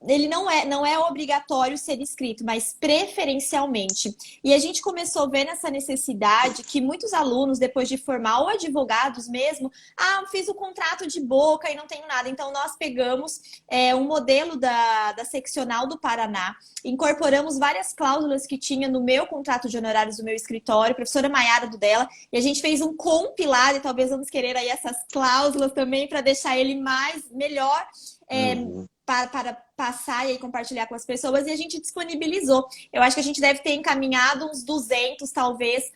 ele não é obrigatório ser escrito, mas preferencialmente. E a gente começou a ver nessa necessidade que muitos alunos, depois de formar, ou advogados mesmo, fiz o contrato de boca e não tenho nada. Então, nós pegamos um modelo da seccional do Paraná, incorporamos várias cláusulas que tinha no meu contrato de honorários do meu escritório, professora Maiara do dela, e a gente fez um compilado, e talvez vamos querer aí essas cláusulas também para deixar ele melhor para passar e aí compartilhar com as pessoas, e a gente disponibilizou. Eu acho que a gente deve ter encaminhado uns 200, talvez,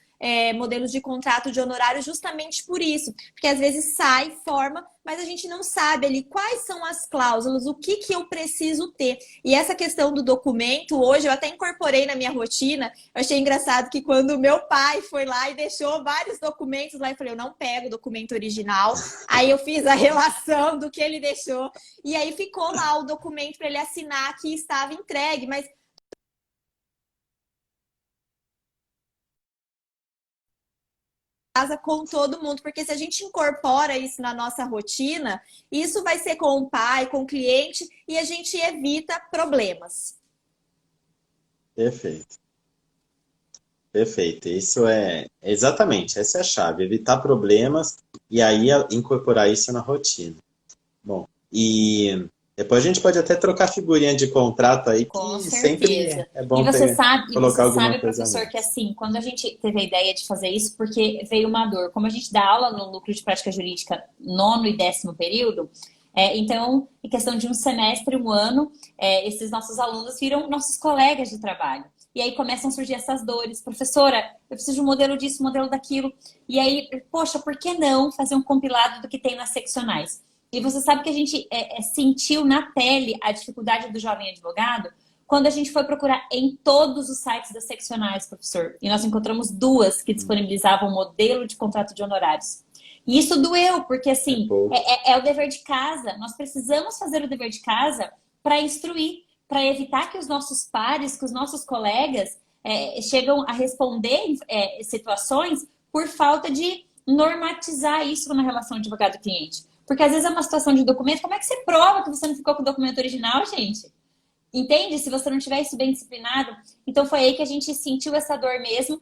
modelos de contrato de honorário justamente por isso, porque às vezes forma, mas a gente não sabe ali quais são as cláusulas, o que eu preciso ter. E essa questão do documento, hoje eu até incorporei na minha rotina. Eu achei engraçado que quando meu pai foi lá e deixou vários documentos lá, eu falei, eu não pego o documento original. Aí eu fiz a relação do que ele deixou, e aí ficou lá o documento para ele assinar que estava entregue, mas casa com todo mundo, porque se a gente incorpora isso na nossa rotina, isso vai ser com o pai, com o cliente, e a gente evita problemas. Perfeito. Perfeito. Isso exatamente, essa é a chave, evitar problemas e aí incorporar isso na rotina. Bom, e depois a gente pode até trocar figurinha de contrato aí, Com que certeza. sempre é bom E você sabe, colocar alguma coisa professor, nova. que assim, quando a gente teve a ideia de fazer isso, porque veio uma dor. Como a gente dá aula no núcleo de prática jurídica 9º e 10º período, então, em questão de um semestre, um ano, esses nossos alunos viram nossos colegas de trabalho. E aí começam a surgir essas dores. Professora, eu preciso de um modelo disso, um modelo daquilo. E aí, poxa, por que não fazer um compilado do que tem nas seccionais? E você sabe que a gente sentiu na pele a dificuldade do jovem advogado quando a gente foi procurar em todos os sites das seccionais, professor. E nós encontramos 2 que disponibilizavam modelo de contrato de honorários. E isso doeu, porque assim, é o dever de casa. Nós precisamos fazer o dever de casa para instruir, para evitar que os nossos pares, que os nossos colegas chegam a responder situações por falta de normatizar isso na relação advogado-cliente. Porque às vezes é uma situação de documento, como é que você prova que você não ficou com o documento original, gente? Entende? Se você não tiver isso bem disciplinado. Então foi aí que a gente sentiu essa dor mesmo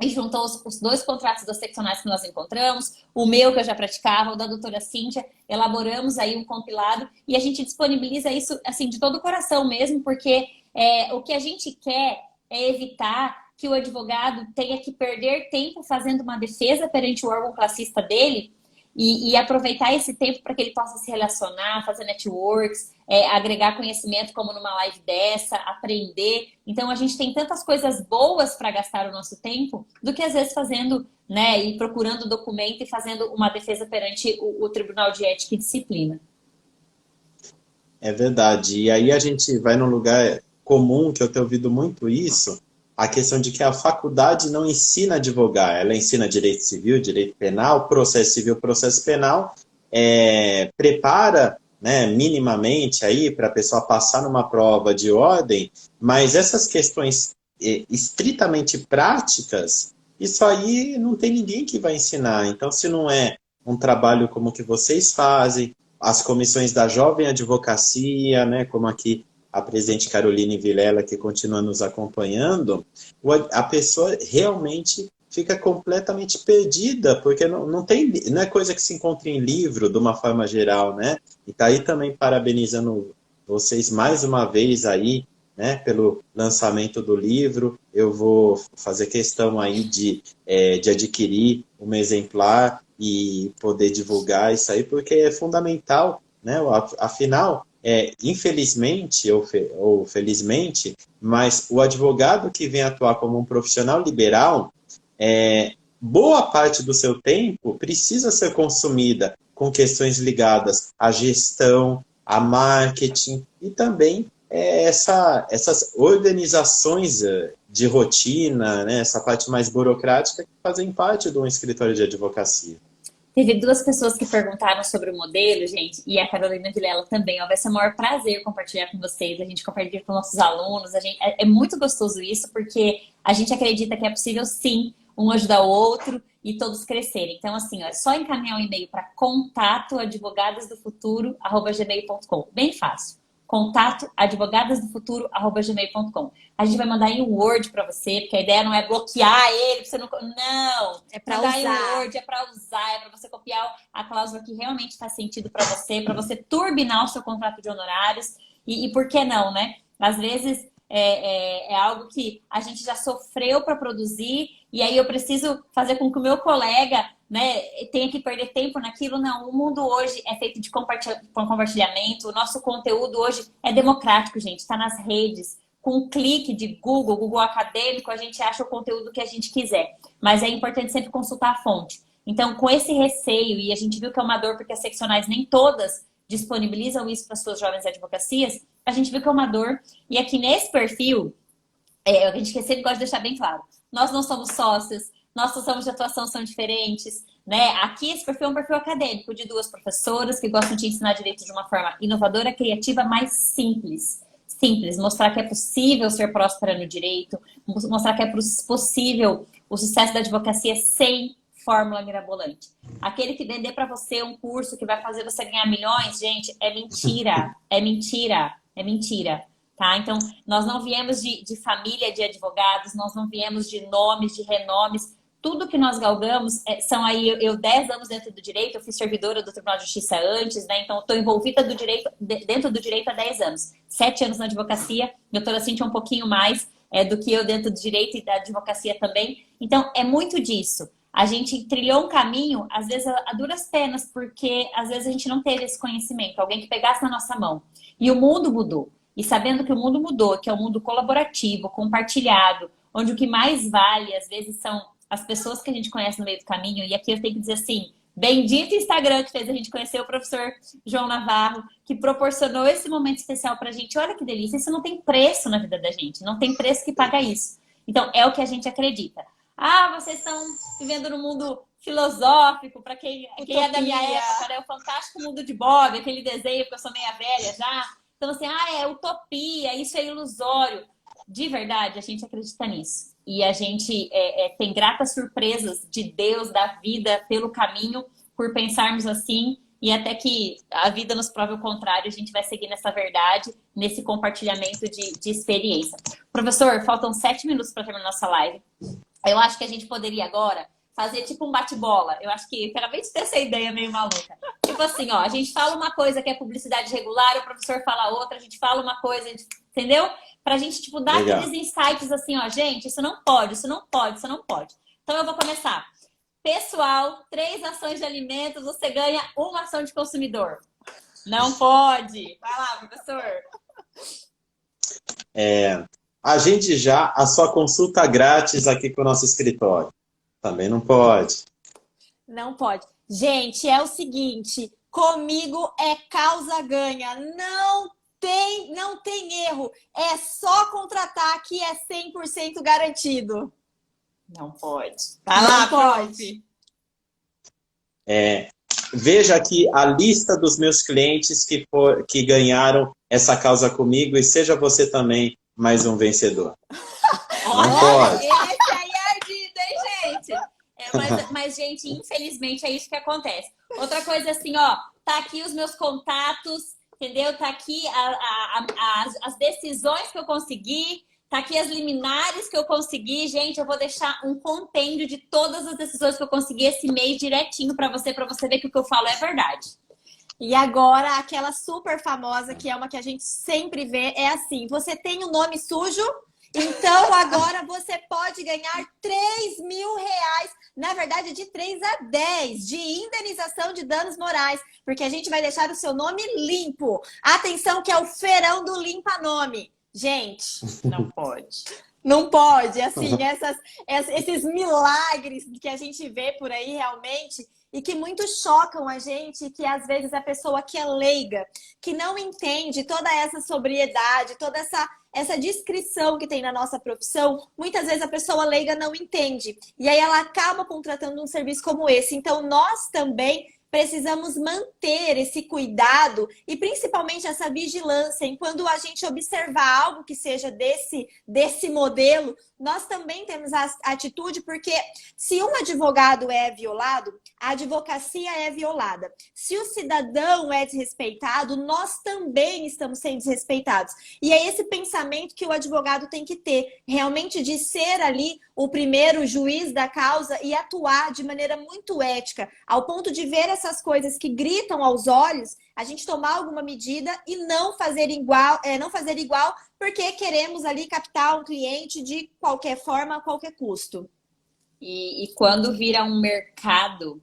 e juntou os 2 contratos das seccionais que nós encontramos, o meu que eu já praticava, o da doutora Cíntia, elaboramos aí um compilado e a gente disponibiliza isso assim de todo o coração mesmo, porque o que a gente quer é evitar que o advogado tenha que perder tempo fazendo uma defesa perante o órgão classista dele, e aproveitar esse tempo para que ele possa se relacionar, fazer networks, agregar conhecimento como numa live dessa, aprender. Então, a gente tem tantas coisas boas para gastar o nosso tempo do que às vezes fazendo, né, e procurando documento e fazendo uma defesa perante o Tribunal de Ética e Disciplina. É verdade. E aí a gente vai num lugar comum, que eu tenho ouvido muito isso, a questão de que a faculdade não ensina a advogar, ela ensina direito civil, direito penal, processo civil, processo penal, prepara, né, minimamente aí para a pessoa passar numa prova de ordem, mas essas questões estritamente práticas, isso aí não tem ninguém que vai ensinar. Então, se não é um trabalho como o que vocês fazem, as comissões da jovem advocacia, né, como aqui a presidente Caroline Vilela, que continua nos acompanhando, a pessoa realmente fica completamente perdida, porque não é coisa que se encontra em livro, de uma forma geral, né? E tá aí também parabenizando vocês mais uma vez aí, né, pelo lançamento do livro. Eu vou fazer questão aí de adquirir um exemplar e poder divulgar isso aí, porque é fundamental, né? Afinal, infelizmente ou felizmente, mas o advogado que vem atuar como um profissional liberal, boa parte do seu tempo precisa ser consumida com questões ligadas à gestão, a marketing e também essas organizações de rotina, né, essa parte mais burocrática que fazem parte de um escritório de advocacia. Teve duas pessoas que perguntaram sobre o modelo, gente, e a Carolina Vilela também. Ó, vai ser o maior prazer compartilhar com vocês. A gente compartilha com nossos alunos. É muito gostoso isso, porque a gente acredita que é possível, sim, um ajudar o outro e todos crescerem. Então, assim, ó, é só encaminhar um e-mail para contato@advogadasdofuturo@gmail.com. Bem fácil. contato@advogadasdofuturo@gmail.com. A gente vai mandar em um Word para você, porque a ideia não é bloquear ele, você não. Não! É para mandar em um usar. Word, é para usar, é para você copiar a cláusula que realmente faz sentido para você turbinar o seu contrato de honorários. E por que não, né? Às vezes é algo que a gente já sofreu para produzir, e aí eu preciso fazer com que o meu colega, né, tenha que perder tempo naquilo. Não, o mundo hoje é feito de compartilhamento, o nosso conteúdo hoje é democrático, gente, está nas redes. Com um clique de Google Acadêmico, a gente acha o conteúdo que a gente quiser. Mas é importante sempre consultar a fonte. Então, com esse receio, e a gente viu que é uma dor porque as seccionais nem todas disponibilizam isso para suas jovens advocacias, a gente viu que é uma dor. E aqui nesse perfil, a gente sempre gosta de deixar bem claro, nós não somos sócios, nossos ramos de atuação são diferentes, né? Aqui esse perfil é um perfil acadêmico de duas professoras que gostam de ensinar direito de uma forma inovadora, criativa, mais simples. Simples, mostrar que é possível ser próspera no direito, mostrar que é possível o sucesso da advocacia sem fórmula mirabolante. Aquele que vender para você um curso que vai fazer você ganhar milhões, gente, é mentira, é mentira, é mentira. Tá? Então, nós não viemos de família de advogados, nós não viemos de nomes, de renomes. Tudo que nós galgamos são aí, eu 10 anos dentro do direito, eu fui servidora do Tribunal de Justiça antes, né? Então, estou envolvida dentro do direito há 10 anos. 7 anos na advocacia, doutora Cíntia um pouquinho mais do que eu dentro do direito e da advocacia também. Então, é muito disso. A gente trilhou um caminho, às vezes, a duras penas, porque às vezes a gente não teve esse conhecimento, alguém que pegasse na nossa mão. E o mundo mudou. E sabendo que o mundo mudou, que é um mundo colaborativo, compartilhado, onde o que mais vale, às vezes, são as pessoas que a gente conhece no meio do caminho. E aqui eu tenho que dizer assim, bendito Instagram que fez a gente conhecer o professor João Navarro, que proporcionou esse momento especial pra gente. Olha que delícia, isso não tem preço na vida da gente, não tem preço que paga isso. Então, é o que a gente acredita. Ah, vocês estão vivendo no mundo filosófico, para quem é da minha época, né? O Fantástico Mundo de Bob, aquele desenho, porque eu sou meia velha já. Então, assim, é utopia, isso é ilusório. De verdade, a gente acredita nisso. E a gente tem gratas surpresas de Deus, da vida, pelo caminho, por pensarmos assim. E até que a vida nos prove o contrário, a gente vai seguir nessa verdade, nesse compartilhamento de experiência. Professor, faltam 7 minutos para terminar nossa live. Eu acho que a gente poderia agora fazer tipo um bate-bola. Eu acho que acabei de ter essa ideia meio maluca. Tipo assim, ó, a gente fala uma coisa que é publicidade regular, o professor fala outra, a gente fala uma coisa, entendeu? Pra gente, tipo, dar Legal. aqueles insights assim, ó, gente, isso não pode, isso não pode, isso não pode. Então eu vou começar. Pessoal, 3 ações de alimentos, você ganha 1 ação de consumidor. Não pode. Vai lá, professor. Agende já a sua consulta grátis aqui com o nosso escritório. Também não pode. Não pode. Gente, é o seguinte, comigo é causa ganha. Não tem erro. É só contratar que é 100% garantido. Não pode. Vai lá, pode. Veja aqui a lista dos meus clientes que ganharam essa causa comigo e seja você também mais um vencedor. Não pode. Esse aí é ardido, hein, gente? Mas, gente, infelizmente é isso que acontece. Outra coisa assim, ó, tá aqui os meus contatos, entendeu? Tá aqui as decisões que eu consegui, tá aqui as liminares que eu consegui. Gente, eu vou deixar um compêndio de todas as decisões que eu consegui esse mês direitinho pra você ver que o que eu falo é verdade. E agora, aquela super famosa, que é uma que a gente sempre vê, é assim: você tem o nome sujo, então agora você pode ganhar 3.000 reais, na verdade de 3 a 10, de indenização de danos morais, porque a gente vai deixar o seu nome limpo. Atenção que é o feirão do limpa-nome. Gente, não pode. Não pode, assim, esses milagres que a gente vê por aí realmente e que muito chocam a gente, que às vezes a pessoa que é leiga, que não entende toda essa sobriedade, toda essa descrição que tem na nossa profissão, muitas vezes a pessoa leiga não entende. E aí ela acaba contratando um serviço como esse. Então, nós também precisamos manter esse cuidado e principalmente essa vigilância em quando a gente observar algo que seja desse modelo, nós também temos a atitude, porque se um advogado é violado, a advocacia é violada. Se o cidadão é desrespeitado, nós também estamos sendo desrespeitados. E é esse pensamento que o advogado tem que ter, realmente de ser ali o primeiro juiz da causa e atuar de maneira muito ética, ao ponto de ver essas coisas que gritam aos olhos, a gente tomar alguma medida e não fazer igual, porque queremos ali captar um cliente de qualquer forma, a qualquer custo. E quando vira um mercado,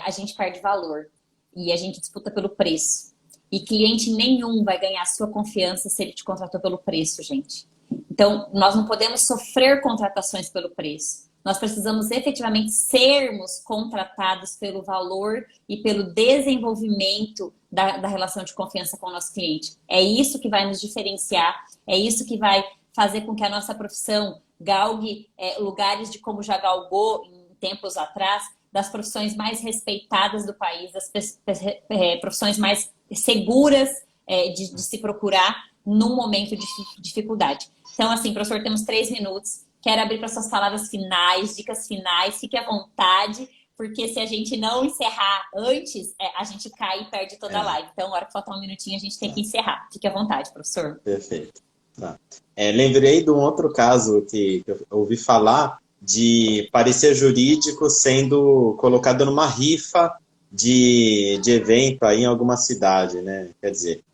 a gente perde valor e a gente disputa pelo preço. E cliente nenhum vai ganhar a sua confiança se ele te contratou pelo preço, gente. Então, nós não podemos sofrer contratações pelo preço. Nós precisamos efetivamente sermos contratados pelo valor e pelo desenvolvimento da relação de confiança com o nosso cliente. É isso que vai nos diferenciar, é isso que vai fazer com que a nossa profissão galgue lugares de como já galgou em tempos atrás, das profissões mais respeitadas do país, das profissões mais seguras de se procurar num momento de dificuldade. Então, assim, professor, temos 3 minutos. Quero abrir para suas palavras finais, dicas finais. Fique à vontade, porque se a gente não encerrar antes, a gente cai e perde toda a live. Então, na hora que faltar um minutinho, a gente tem que encerrar. Fique à vontade, professor. Perfeito. Tá. Lembrei de um outro caso que eu ouvi falar de parecer jurídico sendo colocado numa rifa de evento aí em alguma cidade, né? Quer dizer,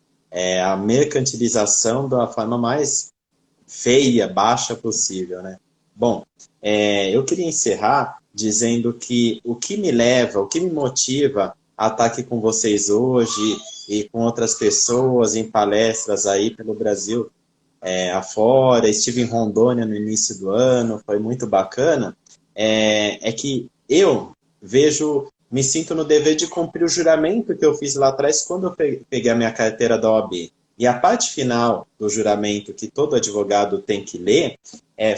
a mercantilização da forma mais feia, baixa possível, né? Bom, eu queria encerrar dizendo que o que me leva, o que me motiva a estar aqui com vocês hoje e com outras pessoas em palestras aí pelo Brasil afora, estive em Rondônia no início do ano, foi muito bacana, é que eu me sinto no dever de cumprir o juramento que eu fiz lá atrás quando eu peguei a minha carteira da OAB. E a parte final do juramento que todo advogado tem que ler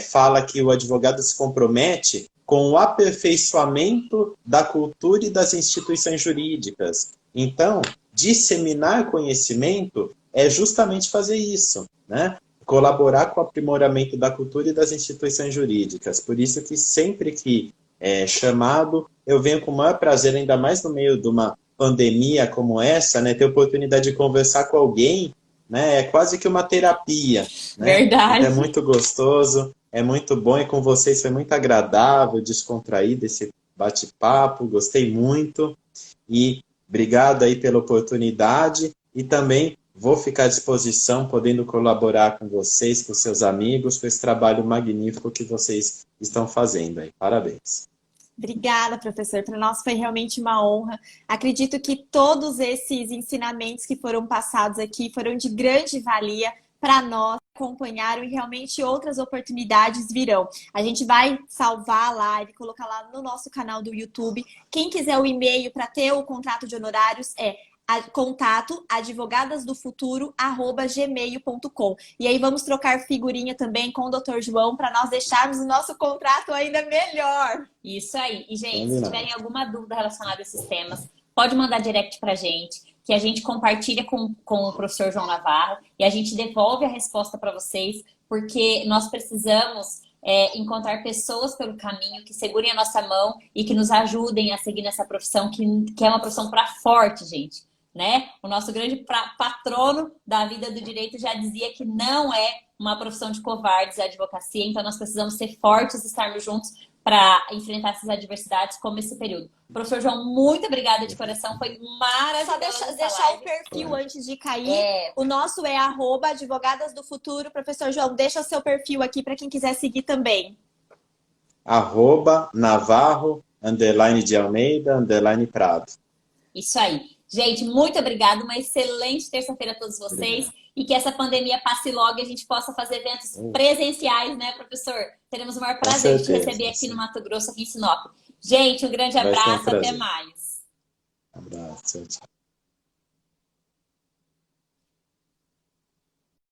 fala que o advogado se compromete com o aperfeiçoamento da cultura e das instituições jurídicas. Então, disseminar conhecimento é justamente fazer isso, né? Colaborar com o aprimoramento da cultura e das instituições jurídicas. Por isso que sempre que chamado, eu venho com o maior prazer, ainda mais no meio de uma pandemia como essa, né? Ter a oportunidade de conversar com alguém, né? É quase que uma terapia, né? Verdade. É muito gostoso, é muito bom, e com vocês foi muito agradável, descontraído esse bate-papo, gostei muito, e obrigado aí pela oportunidade, e também vou ficar à disposição, podendo colaborar com vocês, com seus amigos, com esse trabalho magnífico que vocês estão fazendo aí. Parabéns. Obrigada, professor. Para nós foi realmente uma honra. Acredito que todos esses ensinamentos que foram passados aqui foram de grande valia para nós, acompanharam, e realmente outras oportunidades virão. A gente vai salvar a live, colocar lá no nosso canal do YouTube. Quem quiser o e-mail para ter o contrato de honorários contato advogadasdofuturo@gmail.com. E aí vamos trocar figurinha também com o Dr. João para nós deixarmos o nosso contrato ainda melhor. Isso aí. E, gente, se tiverem alguma dúvida relacionada a esses temas, pode mandar direct pra gente, que a gente compartilha com o professor João Navarro e a gente devolve a resposta para vocês, porque nós precisamos encontrar pessoas pelo caminho que segurem a nossa mão e que nos ajudem a seguir nessa profissão, que é uma profissão para forte, gente. Né? O nosso grande patrono da vida do direito já dizia que não é uma profissão de covardes a advocacia, então nós precisamos ser fortes e estarmos juntos para enfrentar essas adversidades como esse período. Professor João, muito obrigada de coração, foi maravilhoso. Só deixar o perfil antes de cair. O nosso é @advogadas do futuro. Professor João, deixa o seu perfil aqui para quem quiser seguir também. @Navarro, _ de Almeida, _ Prado. Isso aí. Gente, muito obrigada. Uma excelente terça-feira a todos vocês. Obrigado. E que essa pandemia passe logo e a gente possa fazer eventos presenciais, né, professor? Teremos o maior prazer de te receber aqui no Mato Grosso, aqui em Sinop. Gente, um grande abraço. Até mais. Abraço. Tchau, tchau.